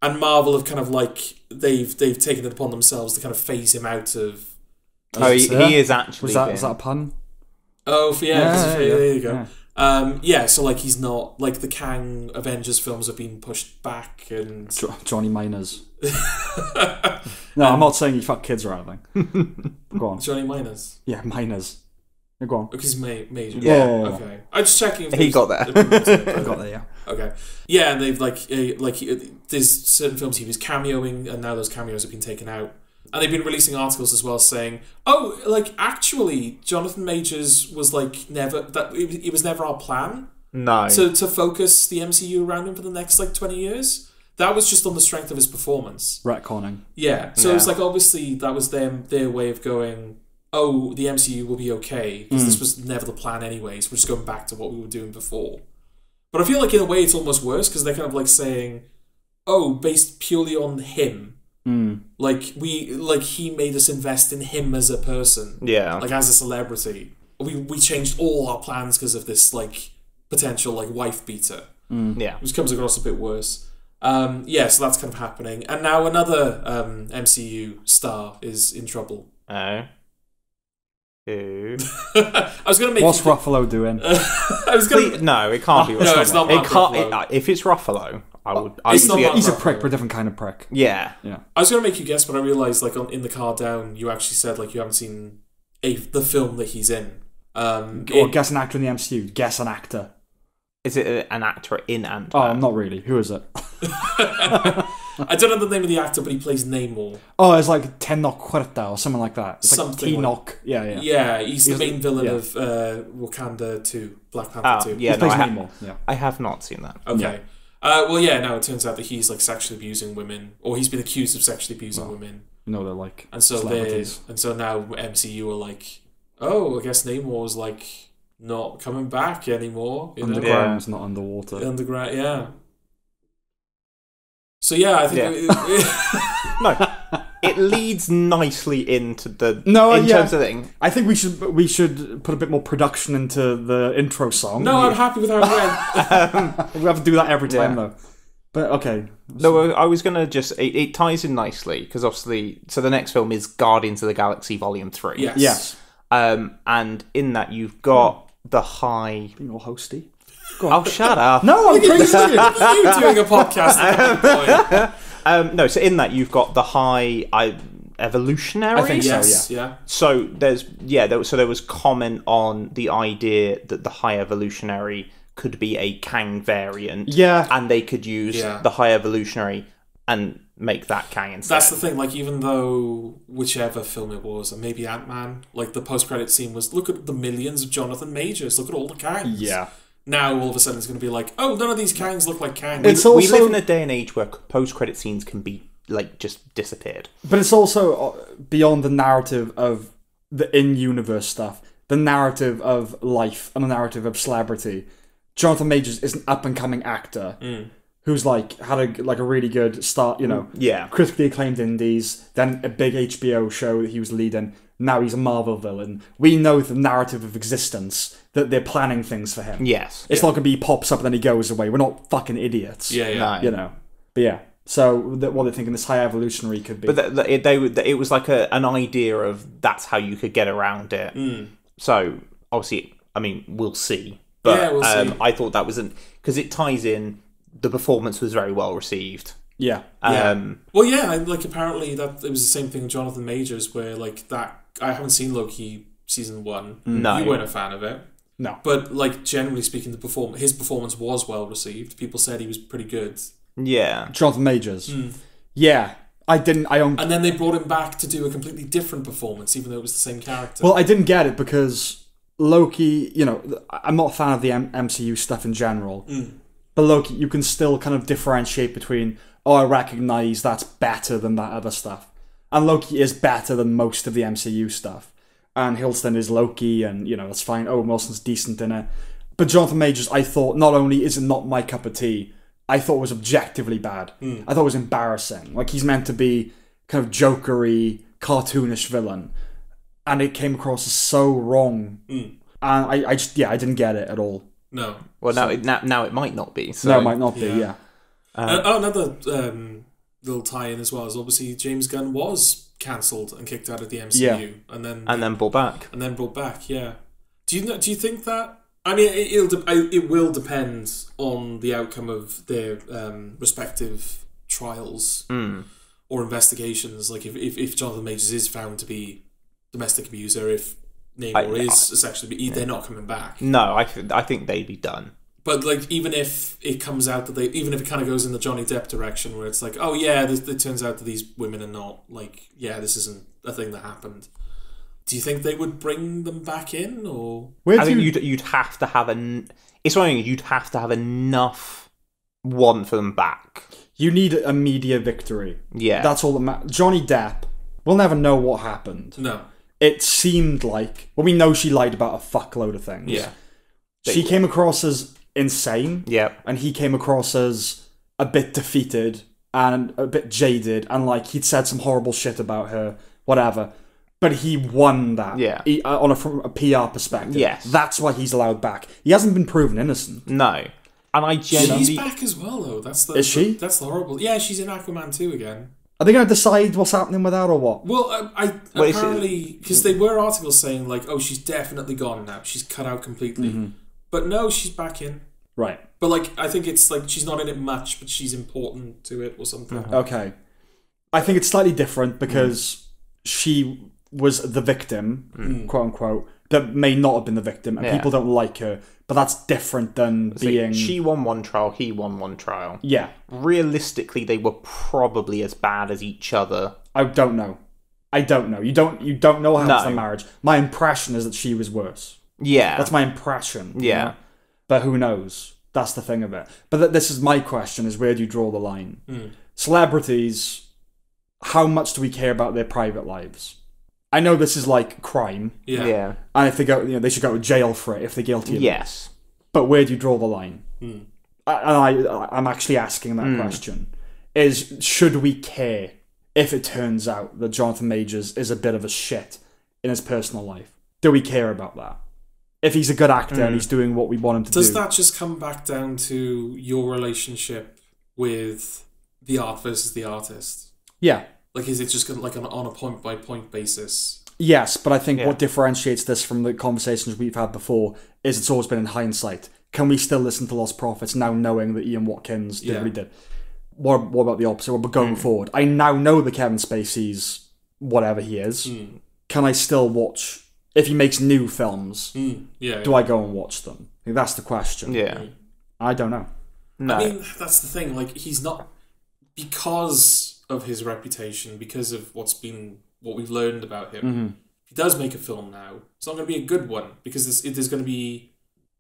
And Marvel have kind of like they've taken it upon themselves to kind of phase him out of. Oh, he is actually. Was that a pun? Oh, there you go. Yeah. So like he's not like the Kang Avengers films have been pushed back and Johnny Miners. No, I'm not saying you fuck kids or anything. Go on. Johnny Miners. Yeah, Miners. Yeah, go on. Because he's major. Yeah. Okay. I'm just checking. If He got there. I got there, yeah. Okay. Yeah, and they've there's certain films he was cameoing, and now those cameos have been taken out. And they've been releasing articles as well saying, oh, like actually, Jonathan Majors was like never that it was never our plan. No. To focus the MCU around him for the next like 20 years. That was just on the strength of his performance. Retconning. Yeah. So it's like obviously that was their way of going, oh, the MCU will be okay because this was never the plan anyways. We're just going back to what we were doing before. But I feel like in a way it's almost worse because they're kind of like saying, oh, based purely on him. Like he made us invest in him as a person. Yeah. Like as a celebrity. We changed all our plans because of this like potential like wife beater. Yeah. Which comes across a bit worse. So that's kind of happening. And now another MCU star is in trouble. Oh. Who? I was going to make What's Ruffalo doing? I was going to... No, it can't be Ruffalo. No, it's not Mark Ruffalo. If it's Ruffalo, I would. It's not Mark He's a Ruffalo. prick, but a different kind of prick. Yeah. I was going to make you guess, but I realised like in the car down, you actually said like you haven't seen the film that he's in. Or guess an actor in the MCU. Guess an actor. Is it an actor in Ant-Man? Oh, not really. Who is it? I don't know the name of the actor, but he plays Namor. Oh, it's like Tenoch Huerta or something like that. It's Something like Tenoch. Yeah. Yeah, he's the main villain of Wakanda 2, Black Panther 2. Yeah, He plays no, Namor. Yeah. I have not seen that. Okay. Now it turns out that he's like sexually abusing women, or he's been accused of sexually abusing women. You know, they're like And so celebrities. now MCU are like, oh, I guess Namor's like not coming back anymore. You know? Underground's not underwater. Underground, yeah. So yeah, I think No, it leads nicely into the terms of thing. I think we should put a bit more production into the intro song. No, I'm happy with how it went. We have to do that every time though. But okay. No, I was gonna just it ties in nicely because obviously, so the next film is Guardians of the Galaxy Volume 3. Yes. And in that you've got the high. Being all hosty. Oh, shut up! No, I'm praising you. You doing a podcast at that point. No, so in that you've got the high evolutionary. I think Yes, so. Yeah. yeah. So there was comment on the idea that the high evolutionary could be a Kang variant. Yeah. And they could use the high evolutionary and make that Kang instead. That's the thing, like, even though whichever film it was, and maybe Ant-Man, like, the post-credit scene was, look at the millions of Jonathan Majors, look at all the Kangs. Yeah. Now, all of a sudden, it's going to be like, oh, none of these Kangs look like Kangs. We live in a day and age where post-credit scenes can be, like, just disappeared. But it's also beyond the narrative of the in-universe stuff, the narrative of life and the narrative of celebrity. Jonathan Majors is an up-and-coming actor who's like had a really good start, you know, Yeah. critically acclaimed indies, then a big HBO show that he was leading. Now he's a Marvel villain. We know the narrative of existence, that they're planning things for him. Yes. It's not gonna be he pops up and then he goes away. We're not fucking idiots. Yeah, yeah. No. You know. But yeah. So what they're thinking this high evolutionary could be. But it was like an idea of that's how you could get around it. So obviously, I mean, we'll see. But Yeah, we'll see. I thought that was because it ties in. The performance was very well received. yeah. Well, yeah, like apparently that it was the same thing with Jonathan Majors, where like that. I haven't seen Loki season 1. No. You weren't a fan of it. No. But like generally speaking, his performance was well received. People said he was pretty good. Yeah. Jonathan Majors. Yeah. I don't And then they brought him back to do a completely different performance, even though it was the same character. Well, I didn't get it because Loki, you know, I'm not a fan of the MCU stuff in general. But Loki, you can still kind of differentiate between, oh, I recognise that's better than that other stuff. And Loki is better than most of the MCU stuff. And Hiddleston is Loki, and, you know, that's fine. Owen Wilson's decent in it. But Jonathan Majors, I thought, not only is it not my cup of tea, I thought it was objectively bad. I thought it was embarrassing. Like, he's meant to be kind of jokery, cartoonish villain. And it came across as so wrong. And I just, I didn't get it at all. No. Well, now it might not be. So. No, it might not be, yeah. Another little tie-in as well is obviously James Gunn was cancelled and kicked out of the MCU, and then brought back. And then brought back, yeah. Do you think that? I mean, it will depend on the outcome of their respective trials or investigations. Like if Jonathan Majors is found to be domestic abuser, if Namor is sexually, they're not coming back. No, I think they'd be done. But like, even if it comes out that even if it kind of goes in the Johnny Depp direction, where it's like, oh yeah, it turns out that these women are not like, yeah, this isn't a thing that happened. Do you think they would bring them back in, or? I think you'd have to have It's something you'd have to have enough want for them back. You need a media victory. Yeah, that's all that matters. Johnny Depp, we'll never know what happened. No. It seemed like, well, we know she lied about a fuckload of things. Yeah. She came across as insane. Yeah. And he came across as a bit defeated and a bit jaded, and like he'd said some horrible shit about her, whatever. But he won that. Yeah. From a PR perspective. Yes. That's why he's allowed back. He hasn't been proven innocent. No. And I genuinely... She's back as well, though. Is she? That's the horrible... Yeah, she's in Aquaman 2 again. Are they going to decide what's happening with that or what? Well, apparently... Because there were articles saying, like, oh, she's definitely gone now. She's cut out completely. But no, she's back in. Right. But, like, I think it's, like, she's not in it much, but she's important to it or something. Okay. I think it's slightly different because she was the victim, quote unquote, that may not have been the victim, and people don't like her. But that's different than being... She won one trial, he won one trial. Yeah. Realistically, they were probably as bad as each other. I don't know. You don't know what happened to the marriage. My impression is that she was worse. Yeah. That's my impression. Yeah. You know? But who knows? That's the thing of it. But this is my question, is where do you draw the line? Celebrities, how much do we care about their private lives? I know this is like crime. Yeah. And if they go, they should go to jail for it if they're guilty of it. Yes. But where do you draw the line? I'm actually asking that question. Should we care if it turns out that Jonathan Majors is a bit of a shit in his personal life? Do we care about that? If he's a good actor and he's doing what we want him to do. Does that just come back down to your relationship with the art versus the artist? Yeah. Like, is it just like on a point-by-point basis? Yes, but I think what differentiates this from the conversations we've had before is it's always been in hindsight. Can we still listen to Lost Prophets now knowing that Ian Watkins did what he did? What about the opposite? What about going forward? I now know that Kevin Spacey's whatever he is. Can I still watch... If he makes new films, do I go and watch them? I think that's the question. Yeah. I don't know. No. I mean, that's the thing. Like, he's not... Because of his reputation, because of what we've learned about him, if he does make a film now, it's not going to be a good one, because there's going to be...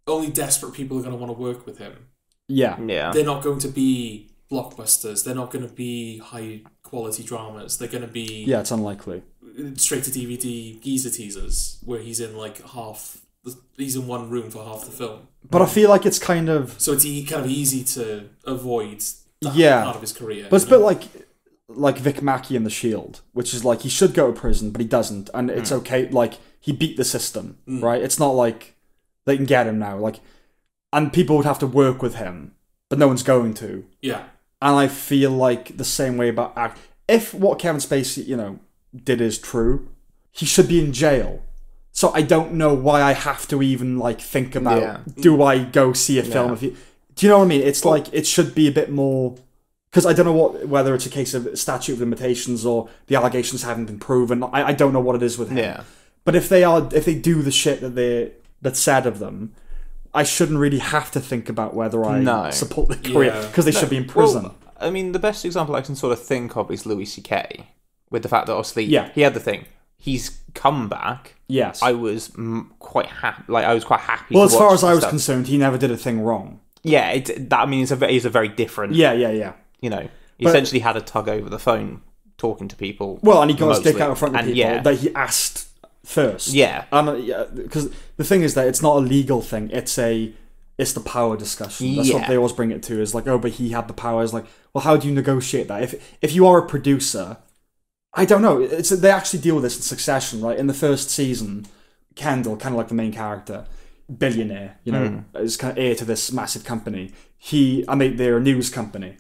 Only desperate people are going to want to work with him. Yeah. They're not going to be blockbusters. They're not going to be high-quality dramas. They're going to be... Yeah, it's unlikely. Straight to DVD geezer teasers where he's in like half he's in one room for half the film. But I feel like it's kind of... So it's kind of easy to avoid that part of his career. But it's a bit like Vic Mackey in The Shield, which is like he should go to prison, but he doesn't. And it's okay, like, he beat the system, right? It's not like they can get him now. Like, and people would have to work with him, but no one's going to. Yeah. And I feel like the same way about act. If what Kevin Spacey, did is true, he should be in jail. So I don't know why I have to even like think about do I go see a film? Do you know what I mean? It's like it should be a bit more, because I don't know whether it's a case of statute of limitations or the allegations haven't been proven. I don't know what it is with him. Yeah. But if they do the shit that's said of them, I shouldn't really have to think about whether I support the career because they should be in prison. Well, I mean, the best example I can sort of think of is Louis C.K. with the fact that obviously he had the thing. He's come back. Yes, I was quite happy. Like I was quite happy. Well, as far as I was concerned, he never did a thing wrong. Yeah, it's a very different. Yeah. He essentially had a tug over the phone talking to people. Well, and he got his dick out in front of people that he asked first. Yeah, because the thing is that it's not a legal thing. It's the power discussion. That's what they always bring it to. Is like, oh, but he had the powers. Like, well, how do you negotiate that? If you are a producer. I don't know. They actually deal with this in succession, right? In the first season, Kendall, kind of like the main character, billionaire, is kind of heir to this massive company. They're a news company,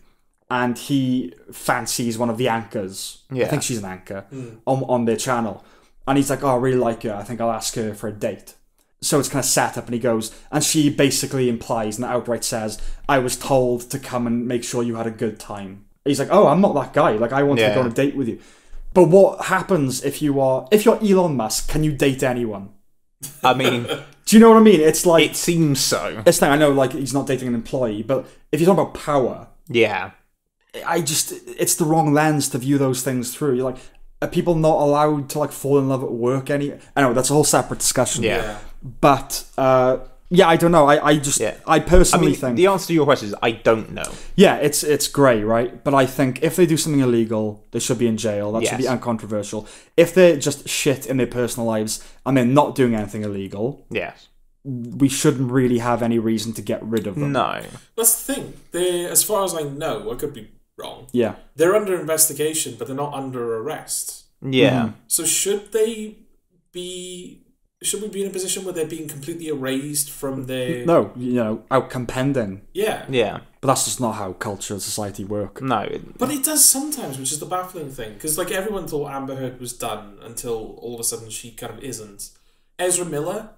and he fancies one of the anchors. I think she's an anchor on their channel, and he's like, "Oh, I really like her. I think I'll ask her for a date." So it's kind of set up, and he goes, and she basically implies and outright says, "I was told to come and make sure you had a good time." He's like, "Oh, I'm not that guy. Like, I want to go on a date with you." But what happens if you're Elon Musk? Can you date anyone? I mean, do you know what I mean? It's like it seems so. It's like I know, like he's not dating an employee, but if you're talking about power, it's the wrong lens to view those things through. You're like, are people not allowed to like fall in love at work? I know that's a whole separate discussion. Yeah, but I don't know. I personally think the answer to your question is I don't know. Yeah, it's grey, right? But I think if they do something illegal, they should be in jail. That should be uncontroversial. If they're just shit in their personal lives and they're not doing anything illegal, we shouldn't really have any reason to get rid of them. No, that's the thing. They, as far as I know, I could be wrong. Yeah, they're under investigation, but they're not under arrest. Yeah. So should we be in a position where they're being completely erased from their... No, out compending. Yeah. But that's just not how culture and society work. No. But it does sometimes, which is the baffling thing. Because like everyone thought Amber Heard was done until all of a sudden she kind of isn't. Ezra Miller,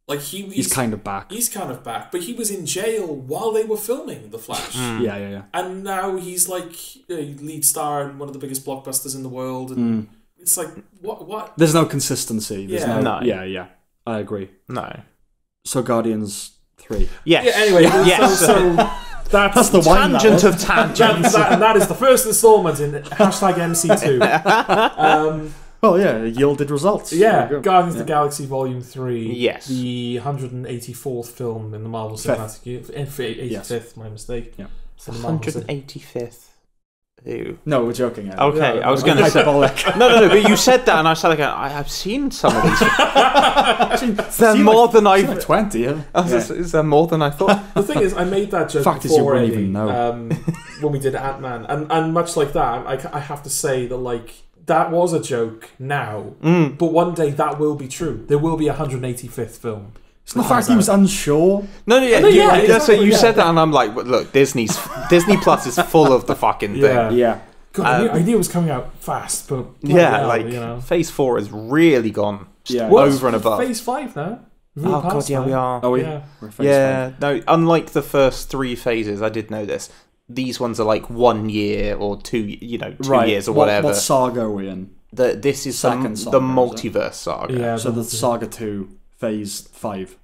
like he's kind of back. He's kind of back, but he was in jail while they were filming The Flash. Yeah. And now he's like lead star in one of the biggest blockbusters in the world. And it's like, what? There's no consistency. No. Yeah. I agree. No. So Guardians 3. Yes. Yeah, anyway, so that's the tangent of tangents. And that is the first installment in #MCTOO. Well, it yielded results. Yeah, Guardians of the Galaxy Volume 3. Yes. The 184th film in the Marvel Cinematic Universe. 85th, my mistake. Yeah. 185th. Ew. No, we're joking. Okay, I was going to say... No, but you said that and I said, I've seen some of these. They're more than I... 20, yeah. Is there more than I thought? The thing is, I made that joke fact before is you wouldn't even know. When we did Ant-Man. And much like that, I have to say that, like, that was a joke now. But one day that will be true. There will be a 185th film. It's the fact he was unsure. No, so you said that, and I'm like, look, Disney Plus is full of the fucking thing. Yeah. God, I knew it was coming out fast, but Phase 4 has really gone Well, over and above. Phase 5 now. We are. Oh, yeah. We're phase 5. No, unlike the first 3 phases, I did know this. These ones are like 1 year or 2 years or whatever. What saga are we in? This is the multiverse saga. Yeah, so the Saga 2, Phase 5.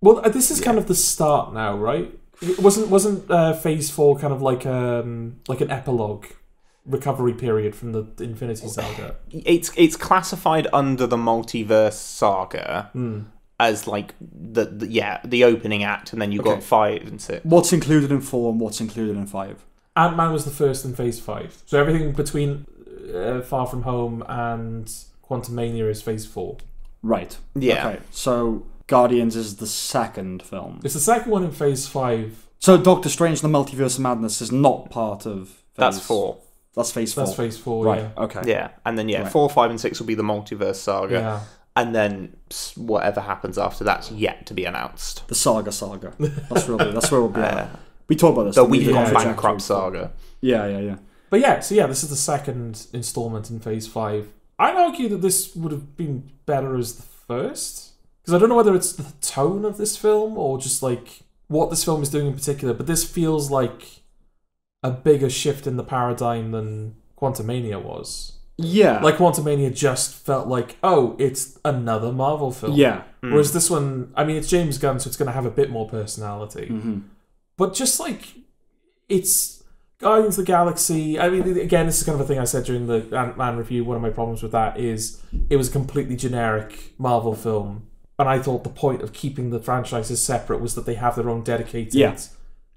Well, this is kind of the start now, right? Wasn't Phase 4 kind of like an epilogue recovery period from the Infinity Saga? It's classified under the multiverse saga as like the opening act, and then you've got 5 and 6. What's included in 4 and what's included in 5? Ant-Man was the first in Phase 5. So everything between Far From Home and Quantumania is Phase 4. Right. Yeah. Okay. So Guardians is the second film. It's the second one in Phase 5. So Doctor Strange and the Multiverse of Madness is not part of Phase... That's 4. That's Phase 4. That's Phase 4, right, yeah. okay. Yeah, and then Right. 4, 5, and 6 will be the Multiverse Saga. Yeah. And then whatever happens after that's yet to be announced. The Saga. That's where we'll be at. We talked about this. The didn't we? We've Gone Trajectory. Bankrupt Saga. Yeah. But yeah, so yeah, this is the second installment in Phase 5. I'd argue that this would have been better as the first. Because I don't know whether it's the tone of this film or just like what this film is doing in particular, but this feels like a bigger shift in the paradigm than Quantumania was. Yeah. Like Quantumania just felt like, oh, it's another Marvel film. Yeah. Whereas this one, I mean, it's James Gunn, so it's going to have a bit more personality. Mm-hmm. But just like, it's Guardians of the Galaxy. I mean, again, this is kind of a thing I said during the Ant-Man review. One of my problems with that is it was a completely generic Marvel film. And I thought the point of keeping the franchises separate was that they have their own dedicated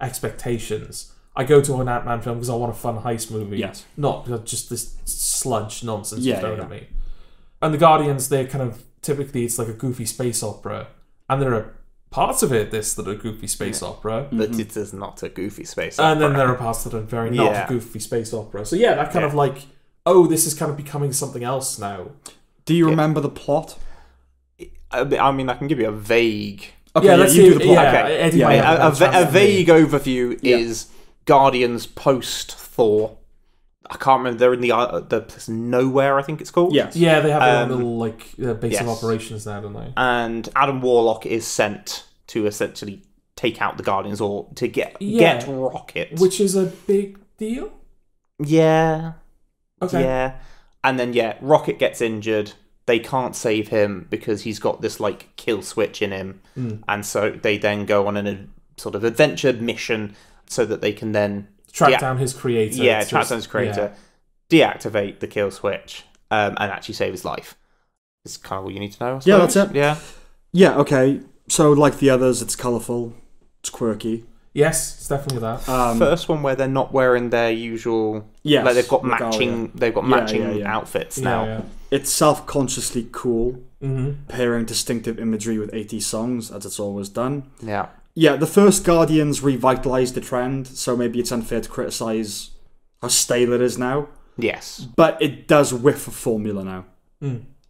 expectations. I go to an Ant-Man film because I want a fun heist movie. Yes. Not just this sludge nonsense you're throwing at me. And the Guardians, they're kind of, typically it's like a goofy space opera. And there are parts of it, that are goofy space opera. But it is not a goofy space opera. And then there are parts that are very not a goofy space opera. So yeah, that kind of like, oh, this is kind of becoming something else now. Do you remember the plot? I mean, I can give you a vague... Okay, let's you do do the plot. Eddie might have A vague overview is Guardians post-Thor. I can't remember. They're in the Nowhere, I think it's called. Yes. Yeah, they have their own little like base of operations now, don't they? And Adam Warlock is sent to essentially take out the Guardians or to get Rocket. Which is a big deal? Yeah. Okay. Yeah. And then, Rocket gets injured. They can't save him because he's got this, like, kill switch in him. And so they then go on a sort of adventure mission so that they can then... Track down his creator. Yeah, track down his creator. Deactivate the kill switch and actually save his life. It's kind of all you need to know, I suppose. Yeah, that's it. Yeah. Yeah, okay. So, like the others, it's colourful. It's quirky. Yes, it's definitely that. First one where they're not wearing their usual... Yes. Like they've got Regalia. matching outfits now. Yeah. It's self-consciously cool, pairing distinctive imagery with 80s songs, as it's always done. Yeah. Yeah, the first Guardians revitalised the trend, so maybe it's unfair to criticise how stale it is now. Yes. But it does whiff of formula now.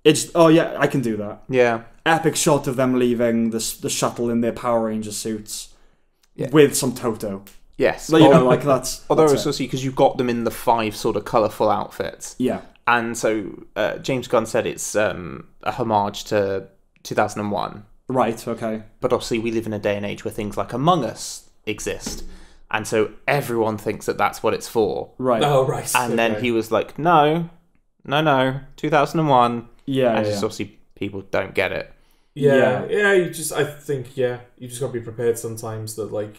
It's I can do that. Yeah. Epic shot of them leaving the shuttle in their Power Ranger suits with some Toto. Yes. Like, like that's... Although that's it's also because you've got them in the 5 sort of colourful outfits. Yeah. And so James Gunn said it's a homage to 2001. Right, okay. But obviously we live in a day and age where things like Among Us exist. And so everyone thinks that that's what it's for. Right. Oh, right. And then he was like, no, 2001. Yeah, and just obviously people don't get it. Yeah, I think you just gotta be prepared sometimes that, like,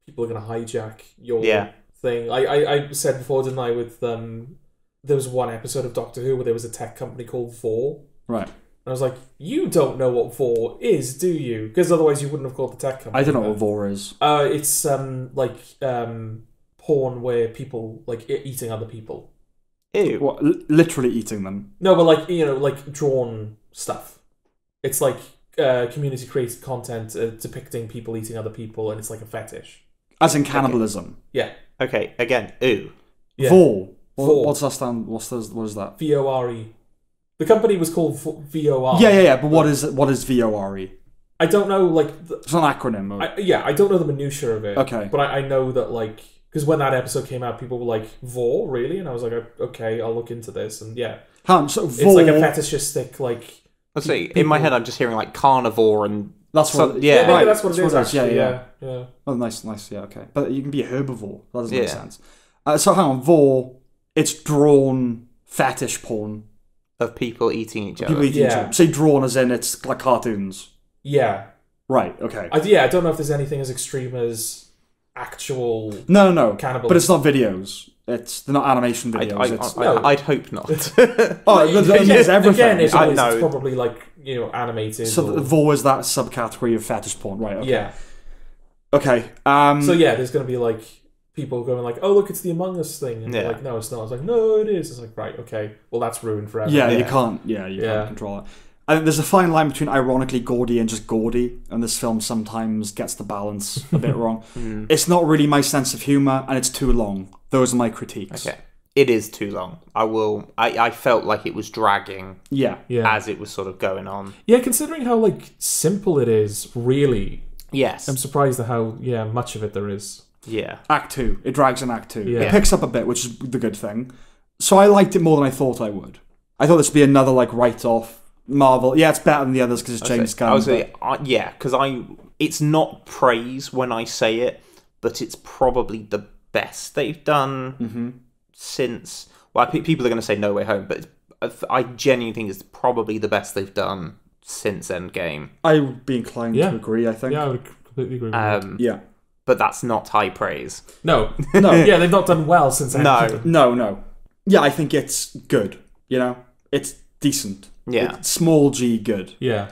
people are gonna hijack your thing. I said before, didn't I, with, there was one episode of Doctor Who where there was a tech company called Vor. Right. And I was like, you don't know what Vor is, do you? Because otherwise you wouldn't have called the tech company. I don't know what Vor is. It's porn where people like eating other people. Ew. What, literally eating them? No, but like drawn stuff. It's like community created content depicting people eating other people, and it's like a fetish. As in cannibalism. Yeah. Okay, again, ew. Yeah. Vor. Vor. What's that stand? What is that? VORE. The company was called VOR. Yeah. But what is VORE? I don't know, like... It's an acronym. I don't know the minutiae of it. Okay. But I know that, like... Because when that episode came out, people were like, Vor, really? And I was like, okay, I'll look into this. And yeah. So it's like a fetishistic, like... Let's see, in my head I'm just hearing like carnivore and... That's what... Yeah, right. that's what it is, actually. Yeah. Oh, nice, yeah, okay. But you can be a herbivore. That doesn't make sense. So hang on, Vor, it's drawn fetish porn. Of people eating each other. People eating each other. Say drawn as in it's like cartoons. Yeah. Right, okay. I don't know if there's anything as extreme as actual... No. Cannibalism. But it's not videos. They're not animation videos. I'd hope not. It's everything. Again, it's probably like, animated. So Vor is that subcategory of fetish porn, right? Okay. Yeah. Okay. So yeah, there's going to be like people going like, oh look, it's the Among Us thing, and like, no, it's not. I was like, no, it is. It's like, right, okay, well that's ruined forever. Yeah, you can't. Yeah, you can't control it. I think there's a fine line between ironically gaudy and just gaudy, and this film sometimes gets the balance a bit wrong. It's not really my sense of humour, and it's too long. Those are my critiques. Okay. It is too long. I felt like it was dragging as it was sort of going on. Yeah, considering how, like, simple it is, really. Yes. I'm surprised at how, much of it there is. Yeah. Act 2. It drags in Act 2. Yeah. It picks up a bit, which is the good thing. So I liked it more than I thought I would. I thought this would be another, like, write-off. Marvel. Yeah, it's better than the others because it's James Gunn. Because it's not praise when I say it, but it's probably the best they've done since... Well, people are going to say No Way Home, but I genuinely think it's probably the best they've done since Endgame. I would be inclined to agree, I think. Yeah, I would completely agree with that. Yeah. But that's not high praise. No. No. Yeah, they've not done well since Endgame. No. Yeah, I think it's good, you know? It's decent. Yeah. It's small g good. Yeah.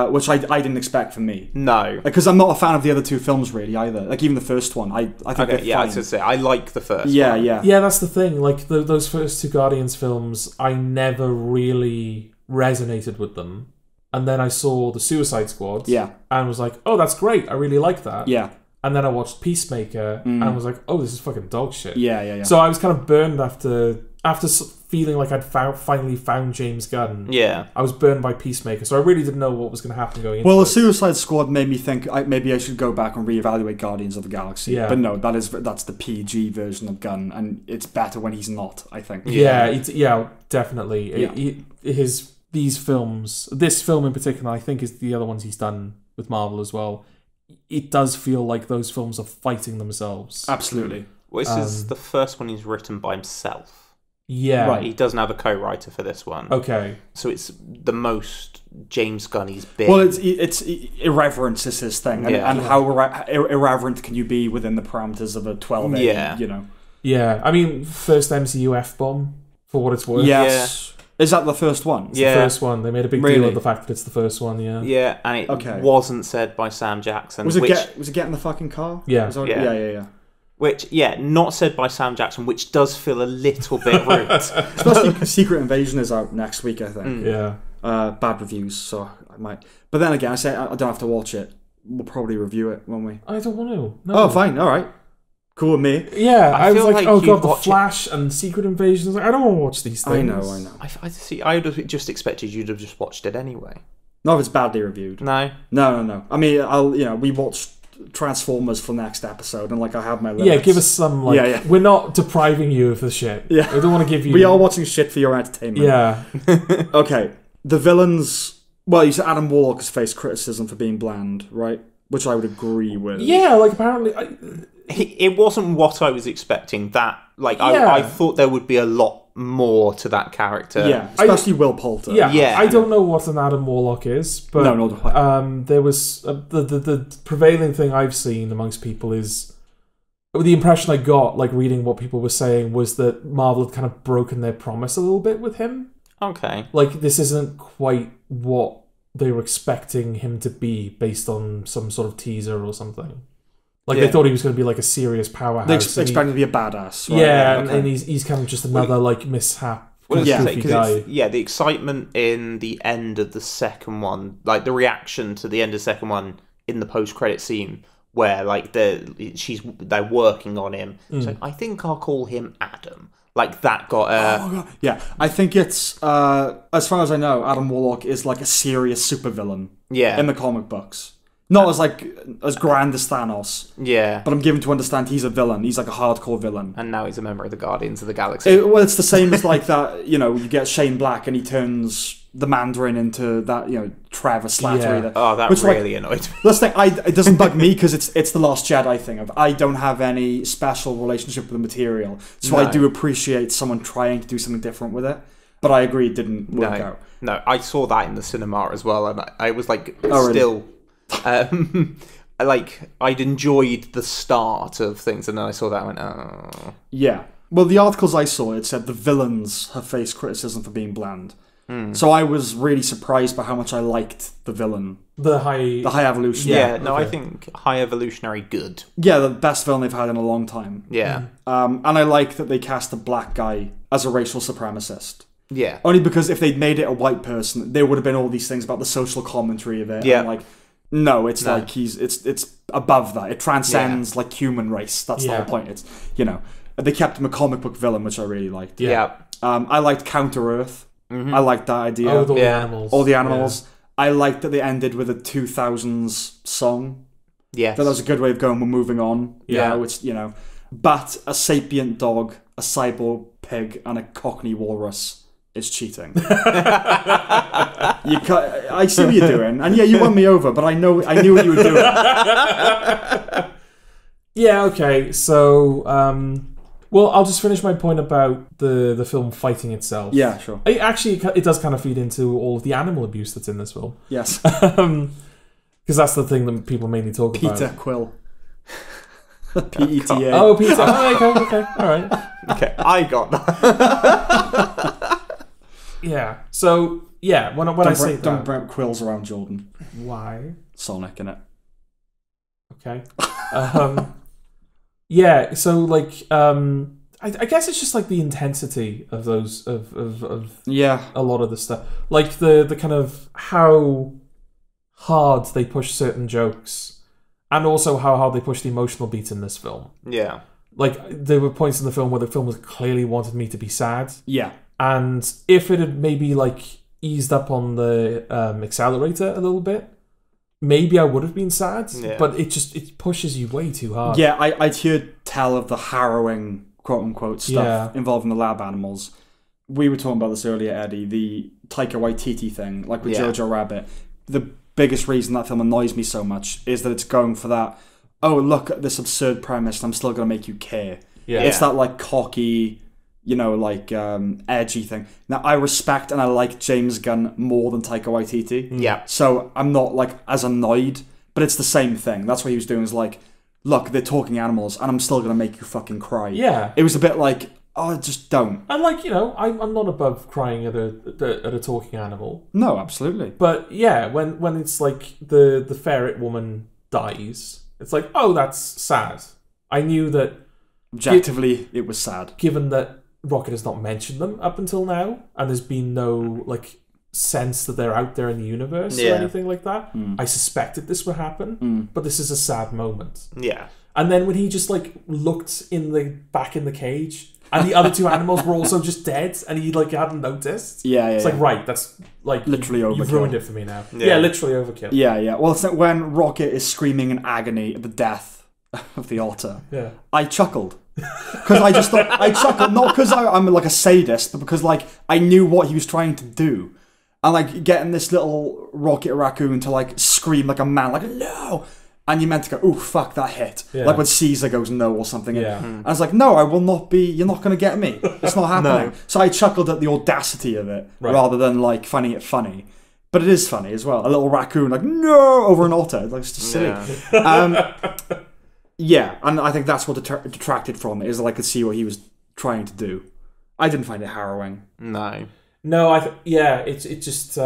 Which I didn't expect from me. No. Because I'm not a fan of the other two films, really, either. Like, even the first one. I think they're fine. I was going to say, I like the first one. Yeah. Yeah, that's the thing. Like, those first two Guardians films, I never really resonated with them. And then I saw The Suicide Squad. Yeah. And was like, oh, that's great. I really like that. Yeah. And then I watched Peacemaker and was like, oh, this is fucking dog shit. Yeah. So I was kind of burned after feeling like I'd finally found James Gunn. Yeah. I was burned by Peacemaker, so I really didn't know what was going to happen going into Well, it. The Suicide Squad made me think maybe I should go back and reevaluate Guardians of the Galaxy. Yeah. But no, that's the PG version of Gunn, and it's better when he's not, I think. Yeah, definitely. Yeah. These films, this film in particular, I think is the other ones he's done with Marvel as well. It does feel like those films are fighting themselves. Absolutely. Well, this is the first one he's written by himself. Yeah. Right. He doesn't have a co-writer for this one. Okay. So it's the most James Gunn he's been. Well, it's irreverence is his thing, and how irreverent can you be within the parameters of a 12A, you know? Yeah, I mean, first MCU F-bomb, for what it's worth. Yes. Is that the first one? It's the first one. They made a big deal of the fact that it's the first one, Yeah, and it wasn't said by Sam Jackson. Was it Get in the Fucking Car? Yeah. Yeah. Which, not said by Sam Jackson, which does feel a little bit rude. Especially Secret Invasion is out next week, I think. Yeah. Bad reviews, so I might. But then again, I say I don't have to watch it. We'll probably review it, won't we? I don't want to. No. Oh, fine. All right. Cool with me. Yeah, I was like, oh god, The watch Flash and Secret Invasion. I was like, I don't want to watch these things. I know. I see. I would have just expected you'd have just watched it anyway. Not if it's badly reviewed. No. I mean, we watched Transformers for the next episode, and I have my limits. Yeah, give us some we're not depriving you of the shit. Yeah. We don't want to give you. We are watching shit for your entertainment. Yeah. Okay. The villains. Well, you said Adam Warlock has faced criticism for being bland, right? Which I would agree with. Yeah, apparently. It wasn't what I was expecting. I thought there would be a lot more to that character. Yeah, especially Will Poulter. Yeah. I don't know what an Adam Warlock is, but no, nor do I. There was the prevailing thing I've seen amongst people is the impression I got, reading what people were saying, was that Marvel had kind of broken their promise a little bit with him. Okay. This isn't quite what they were expecting him to be based on some sort of teaser or something. They thought he was going to be a serious powerhouse. They expected him to be a badass. Right? Yeah, and he's kind of just another mishap. Guy. The excitement in the end of the second one, the reaction to the end of the second one in the post-credit scene, where they're working on him. So I think I'll call him Adam. That got yeah, I think it's as far as I know, Adam Warlock is a serious supervillain. Yeah, in the comic books. Not as grand as Thanos. Yeah. But I'm given to understand he's a villain. He's a hardcore villain. And now he's a member of the Guardians of the Galaxy. It's the same as that, you get Shane Black and he turns the Mandarin into that, Trevor Slattery. Yeah. Oh, that really annoyed me. That's the thing, it doesn't bug me because it's the Last Jedi thing of I don't have any special relationship with the material. So I do appreciate someone trying to do something different with it. But I agree it didn't work out. No, I saw that in the cinema as well and I was really? Still... I'd enjoyed the start of things, and then I saw that and went, oh. Yeah. Well, the articles I saw, it said the villains have faced criticism for being bland. So I was really surprised by how much I liked the villain. The high evolution. Yeah, no, okay. I think high evolutionary good. Yeah, the best villain they've had in a long time. Yeah. And I like that they cast a black guy as a racial supremacist. Yeah. Only because if they'd made it a white person, there would have been all these things about the social commentary of it. Yeah. And like, no, it's like it's above that. It transcends like human race. That's the whole point. It's, you know, they kept him a comic book villain, which I really liked. Yeah. I liked Counter Earth. I liked that idea. Oh, all the animals. All the animals. Yeah. I liked that they ended with a 2000s song. Yes. That was a good way of going. We're moving on. Yeah. Which, you know, but a sapient dog, a cyborg pig, and a cockney walrus is cheating. I see what you're doing, and yeah, you won me over, but I knew what you were doing. Yeah. Okay. So, well, I'll just finish my point about the film fighting itself. Yeah, sure. It does kind of feed into all of the animal abuse that's in this film. Yes. Because that's the thing that people mainly talk about. Peter Quill. PETA. Oh, Peter. Oh, okay. All right. Okay, I got that. Yeah. So, yeah, when I say that... Don't bring quills around Jordan. Why? Sonic, innit? Okay. Yeah, so, like, I guess it's just, like, the intensity of those... Of a lot of the stuff. Like, the kind of how hard they push certain jokes, and also how hard they push the emotional beats in this film. Yeah. Like, there were points in the film where the film was clearly wanted me to be sad. Yeah. And if it had maybe, like, eased up on the accelerator a little bit, maybe I would have been sad. Yeah. But it pushes you way too hard. Yeah, I'd hear tell of the harrowing, quote-unquote, stuff involving the lab animals. We were talking about this earlier, Eddie, the Taika Waititi thing, like with Jojo Rabbit. The biggest reason that film annoys me so much is that it's going for that, oh, look at this absurd premise and I'm still going to make you care. Yeah. It's that, like, cocky, you know, like, edgy thing. Now, I respect and I like James Gunn more than Taika Waititi. Yeah. So I'm not, like, as annoyed, but it's the same thing. That's what he was doing, is like, look, they're talking animals and I'm still going to make you fucking cry. Yeah. It was a bit like, oh, just don't. And, like, you know, I'm not above crying at a talking animal. No, absolutely. But, yeah, when it's, like, the ferret woman dies, it's like, oh, that's sad. I knew that... Objectively, it was sad. Given that Rocket has not mentioned them up until now, and there's been no, like, sense that they're out there in the universe or anything like that, I suspected this would happen, but this is a sad moment. Yeah. And then when he just, like, looked back in the cage, and the other two animals were also just dead, and he, like, hadn't noticed. It's like, right, that's, like... Literally overkill. You've ruined it for me now. Yeah, literally overkill. Yeah. Well, it's like when Rocket is screaming in agony at the death of the otter. Yeah. I chuckled. Because I just thought... I chuckled, not because I'm, like, a sadist, but because, like, I knew what he was trying to do. And, like, getting this little Rocket raccoon to, like, scream like a man, like, no! And you meant to go, ooh, fuck, that hit. Yeah. Like when Caesar goes no or something. Yeah. And I was like, no, I will not be, you're not going to get me. It's not happening. No. So I chuckled at the audacity of it, rather than, like, finding it funny. But it is funny as well. A little raccoon, like, no, over an otter. Like, it's just silly. Yeah. And I think that's what detracted from it, is that I could see what he was trying to do. I didn't find it harrowing. No. No, it's just,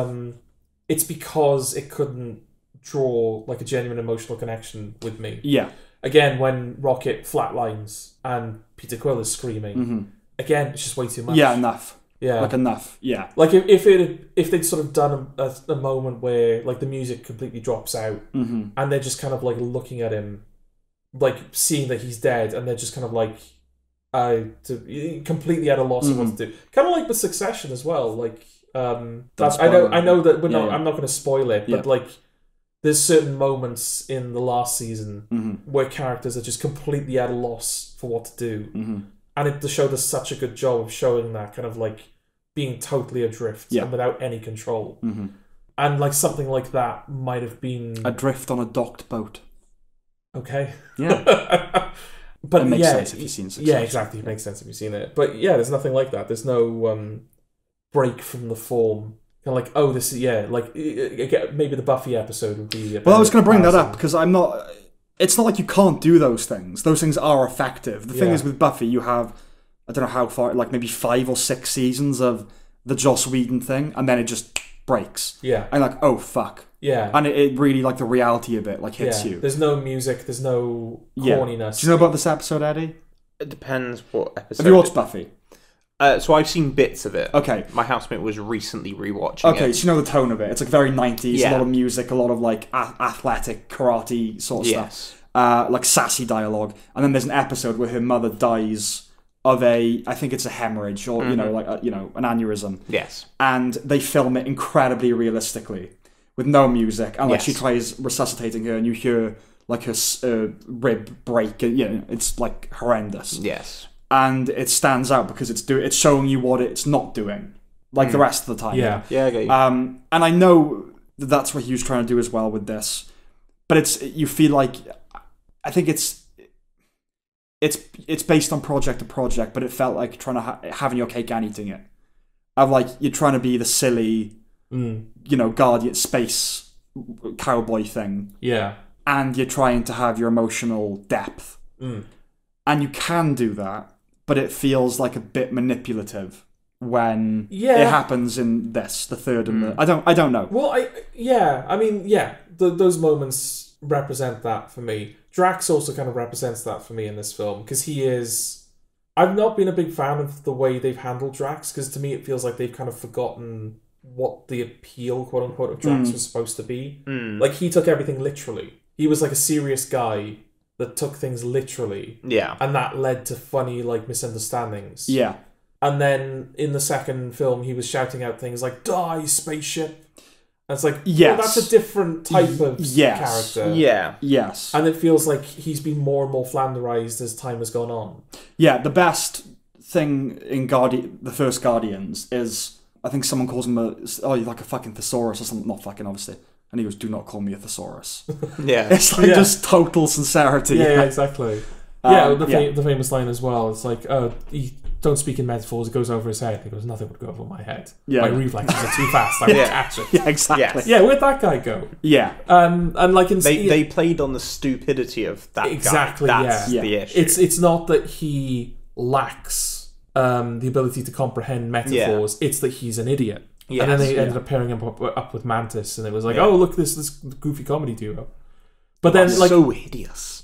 it's because it couldn't draw, like, a genuine emotional connection with me. Yeah. Again, when Rocket flatlines and Peter Quill is screaming, again, it's just way too much. Yeah, enough. Yeah. Like, enough. Yeah. Like, if they'd sort of done a moment where, like, the music completely drops out, and they're just kind of, like, looking at him, like, seeing that he's dead, and they're just kind of, like, completely at a loss of what to do. Kind of like with Succession as well. Like, I know that we're not. I'm not going to spoil it, but, like, there's certain moments in the last season where characters are just completely at a loss for what to do. And the show does such a good job of showing that, kind of, like, being totally adrift and without any control. And, like, something like that might have been... Adrift on a docked boat. Okay. Yeah. But it makes sense if you've seen Succession. Yeah, exactly. It makes sense if you've seen it. But, yeah, there's nothing like that. There's no break from the form. Kind of like, oh, this is, like, maybe the Buffy episode would be... Well, I was going to bring that up, because I'm not... It's not like you can't do those things. Those things are effective. The thing is, with Buffy, you have, I don't know how far, like, maybe 5 or 6 seasons of the Joss Whedon thing, and then it just breaks. Yeah. And, like, oh, fuck. Yeah. And it really, like, the reality of it, like, hits you. There's no music, there's no corniness. Do you know about this episode, Eddie? It depends what episode. Have you watched Buffy? So I've seen bits of it. Okay. My housemate was recently rewatching it. Okay, so you know the tone of it. It's like very 90s, Yeah. a lot of music, a lot of like athletic karate sort of Yes. stuff. Like sassy dialogue. And then there's an episode where her mother dies of I think it's a hemorrhage or, you know, like, an aneurysm. Yes. And they film it incredibly realistically with no music. And like Yes. she tries resuscitating her and you hear like her rib break. And, you know, it's like horrendous. Yes. And it stands out because it's showing you what it's not doing, like the rest of the time. Yeah. Yeah, I get you. And I know that's what he was trying to do as well with this, but you feel like I think it's based on project to project, but it felt like trying to having your cake and eating it. Of like you're trying to be the silly, guardian space cowboy thing, Yeah. and you're trying to have your emotional depth, and you can do that. But it feels like a bit manipulative when it happens in the third and the... I don't know. Well, those moments represent that for me. Drax also kind of represents that for me in this film, because he is... I've not been a big fan of the way they've handled Drax, because to me it feels like they've kind of forgotten what the appeal, quote-unquote, of Drax was supposed to be. Like, he took everything literally. He was like a serious guy that took things literally. Yeah. And that led to funny, like, misunderstandings. Yeah. And then in the second film, he was shouting out things like, die, spaceship. And it's like, yes. well, that's a different type of character. Yeah. Yes. And it feels like he's been more and more flanderized as time has gone on. Yeah, the best thing in the first Guardians is, I think someone calls him you're like a fucking thesaurus or something. Not fucking, obviously. And he goes, do not call me a thesaurus. Yeah. It's like just total sincerity. Yeah, exactly. The famous line as well. It's like, you don't speak in metaphors. It goes over his head. He goes, nothing would go over my head. Yeah. My reflexes are too fast. I would catch it. Yeah, exactly. Yes. Yeah, where'd that guy go? Yeah. And like they played on the stupidity of that exactly, guy. That's yeah. the issue. It's not that he lacks the ability to comprehend metaphors. It's that he's an idiot. Yes, and then they ended up pairing him up with Mantis, and it was like, oh, look, this goofy comedy duo. But then, like, so hideous.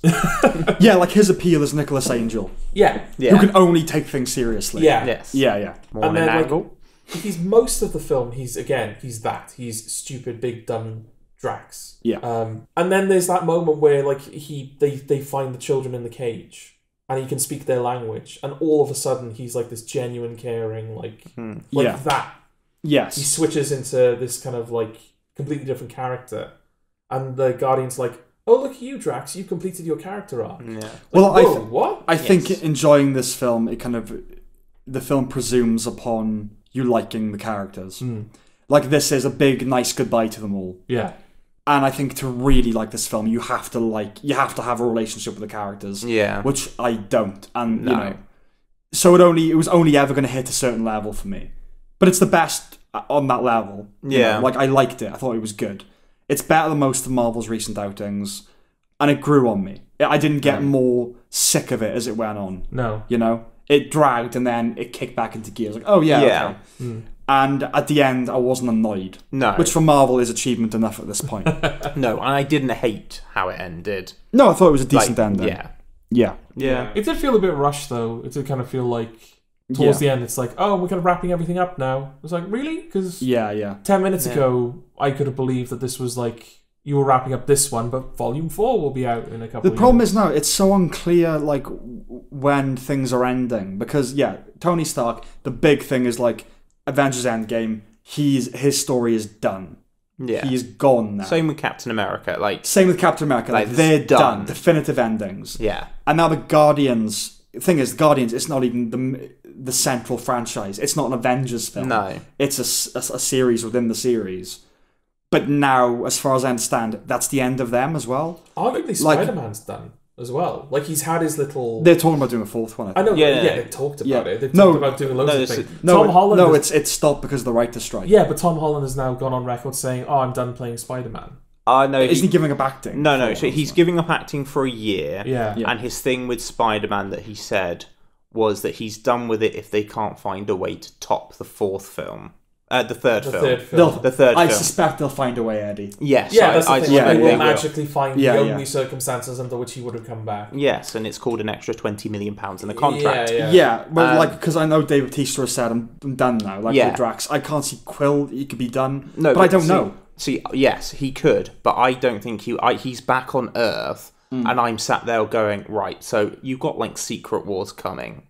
Yeah, like his appeal is Nicholas Angel. Yeah. Who can only take things seriously. Yeah. Yes. Yeah. More and then, angle. He's most of the film. He's that. He's stupid, big, dumb Drax. Yeah. And then there's that moment where like they find the children in the cage, and he can speak their language, and all of a sudden he's like this genuine, caring, like that. Yes. He switches into this kind of like completely different character, and the Guardian's like, oh, look at you, Drax, you completed your character arc. Yeah. Like, well, what? I think enjoying this film, the film presumes upon you liking the characters. Like, this is a big, nice goodbye to them all. Yeah. And I think to really like this film, you have to have a relationship with the characters. Yeah. Which I don't. And, you know. So it was only ever going to hit a certain level for me. But it's the best on that level. Yeah. Like, I liked it. I thought it was good. It's better than most of Marvel's recent outings. And it grew on me. I didn't get more sick of it as it went on. No. You know? It dragged and then it kicked back into gears. Like, oh, yeah. Okay. And at the end, I wasn't annoyed. No. Which for Marvel is achievement enough at this point. No, and I didn't hate how it ended. No, I thought it was a decent ending. Yeah. It did feel a bit rushed, though. It did kind of feel like towards the end, it's like, oh, we're kind of wrapping everything up now. It was like, really? Because 10 minutes ago, I could have believed that this was like, you were wrapping up this one, but Volume 4 will be out in a couple of years. The problem is now, it's so unclear, like, when things are ending. Because, Tony Stark, the big thing is, like, Avengers Endgame, his story is done. Yeah. He's gone now. Same with Captain America. Same with Captain America. Like they're done. Definitive endings. Yeah. And now the Guardians... The thing is, the Guardians, it's not even the central franchise. It's not an Avengers film. No. It's a series within the series. But now, as far as I understand, that's the end of them as well. Arguably, Spider-Man's done as well. Like, he's had his little... They're talking about doing a fourth one, I know, they talked about it. They've talked about doing loads of things. Tom Holland... it's stopped because of the writer's strike. Yeah, but Tom Holland has now gone on record saying, oh, I'm done playing Spider-Man. No, isn't he giving up acting? No. So he's giving up acting for a year. Yeah. And his thing with Spider-Man that he said was that he's done with it if they can't find a way to top the fourth film The third film. The third I film. suspect they'll find a way, Eddie. Yes. Yeah, that's the thing. suspect They will will. magically find the Yeah, only yeah. circumstances under which he would have come back. Yes, and it's called an extra £20 million in the contract. Yeah, but because I know David Bautista has said I'm done now. Like Yeah. with Drax, I can't see Quill. He could be done. No, but I don't know. See, yes, he could, but I don't think he's back on Earth, and I'm sat there going, right, so you've got, like, Secret Wars coming.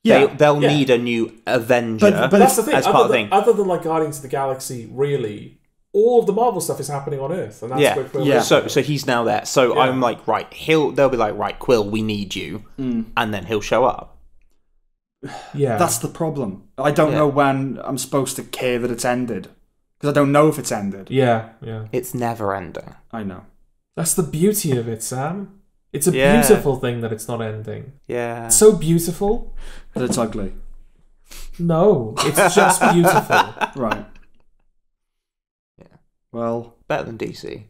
Yeah, They'll need a new Avenger But That's the thing. as part of the thing. Other than like Guardians of the Galaxy, really, all of the Marvel stuff is happening on Earth, and that's where Quill is. So he's now there. So I'm like, right, they'll be like, right, Quill, we need you, and then he'll show up. Yeah, that's the problem. I don't know when I'm supposed to care that it's ended because I don't know if it's ended. Yeah. It's never ending. I know. That's the beauty of it, Sam. It's a beautiful thing that it's not ending. Yeah. It's so beautiful. But it's ugly. No, it's just beautiful. Right. Yeah. Well, Better than DC.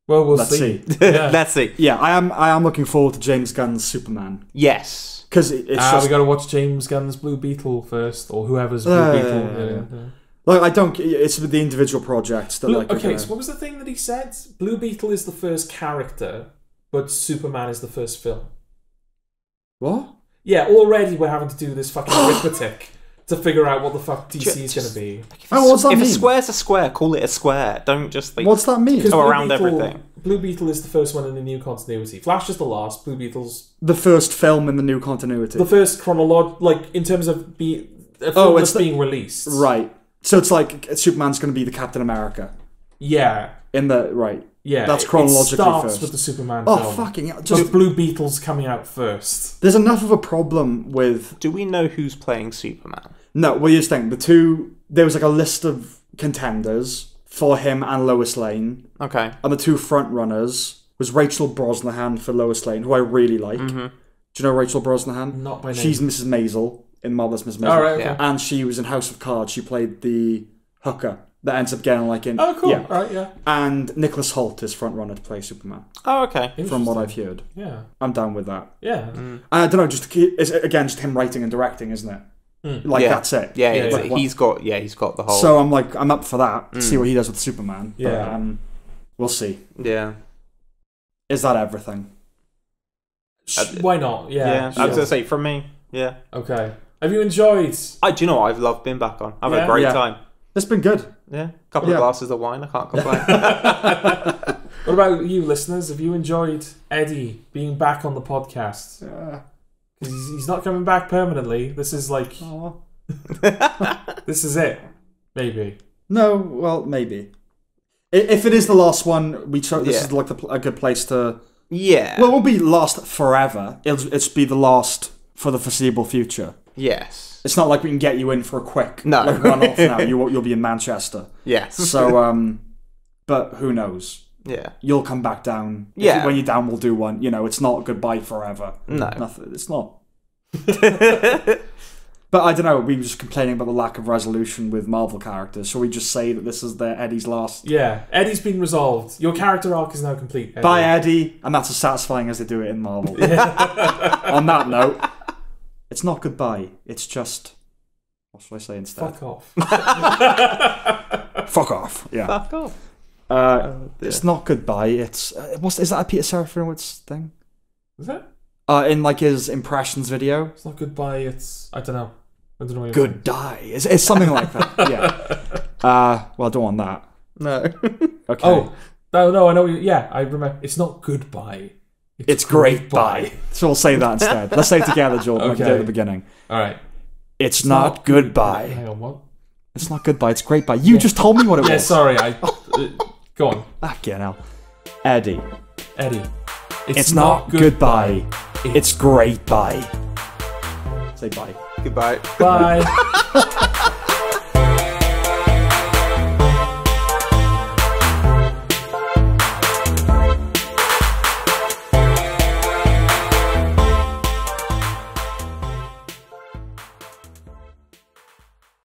Well, we'll let's see. see. Yeah. Let's see. Yeah, I am looking forward to James Gunn's Superman Yes. because it's just we got to watch James Gunn's Blue Beetle first, or whoever's Blue Beetle. Yeah. like I don't. It's with the individual projects that like. Okay, so what was the thing that he said? Blue Beetle is the first character, but Superman is the first film. What? Yeah, already we're having to do this fucking arithmetic to figure out what the fuck DC is going to be. What's that If mean? a square's a square, call it a square. Don't just like What's that mean? go around everything. Blue Beetle is the first one in the new continuity. Flash is the last. Blue Beetle's The first film in the new continuity. the first like in terms of a film that's being released. Right. So it's like Superman's going to be the Captain America. Yeah. In the right. Yeah. That's chronologically it starts first. with the Superman Oh film. fucking hell. Just Blue Beetle's coming out first. There's enough of a problem with. Do we know who's playing Superman? No, well, here's the thing. There was like a list of contenders for him and Lois Lane. Okay. And the two front runners was Rachel Brosnahan for Lois Lane, who I really like. Do you know Rachel Brosnahan? Not by name. She's Mrs. Maisel in Marvelous Mrs. Maisel. Oh, right, okay. Yeah. And she was in House of Cards. She played the hooker that ends up getting like in. Oh, cool. Yeah. Right, yeah. And Nicholas Hoult is front runner to play Superman. Oh, okay. From what I've heard, Yeah. I'm down with that. Yeah. I don't know. It's again just him writing and directing, isn't it? Like that's it. Yeah, Yeah, he's got the whole. So I'm up for that to see what he does with Superman. Yeah. But, we'll see. Yeah. Is that everything? Why not? Yeah. I was gonna say from me. Yeah. Okay. Have you enjoyed? Do you know what? I've loved being back on. I've had a Yeah. great Yeah. time. It's been good. Yeah. A couple of glasses of wine. I can't complain. What about you, listeners? Have you enjoyed Eddie being back on the podcast? Yeah. 'Cause he's not coming back permanently. This is like, this is it. Maybe. No, well, maybe. If it is the last one, this Yeah. is like a good place to. Yeah. Well, it won't be last forever. It's be the last for the foreseeable future. Yes. It's not like we can get you in for a quick No. run off now. You'll be in Manchester. Yes. So, but who knows? Yeah. You'll come back down. Yeah. When you're down, we'll do one. It's not goodbye forever. No. Nothing. It's not. But I don't know. We were just complaining about the lack of resolution with Marvel characters. Shall we just say that this is Eddie's last? Yeah. Eddie's been resolved. Your character arc is now complete. Eddie. Bye, Eddie. And that's as satisfying as they do it in Marvel. On that note, it's not goodbye. It's just. What should I say instead? Fuck off. Fuck off. Yeah. Fuck off. It's not goodbye. It's is that a Peter Serafinowicz thing? Is it? In like his impressions video. It's not goodbye. It's I don't know. I don't know. What Good die. It's something like that. Yeah. Well, I don't want that. No. Okay. Oh no! I know. Yeah, I remember. It's not goodbye. It's great bye. So we'll say that instead. Let's say it together, Jordan. Like we did at the beginning. All right. It's not goodbye. Hang on. What? It's not goodbye. It's great bye. You just told me what it was. Yeah. Sorry. Go on. Fucking hell. Eddie. It's not goodbye. It's great bye. Say bye. Goodbye. Bye.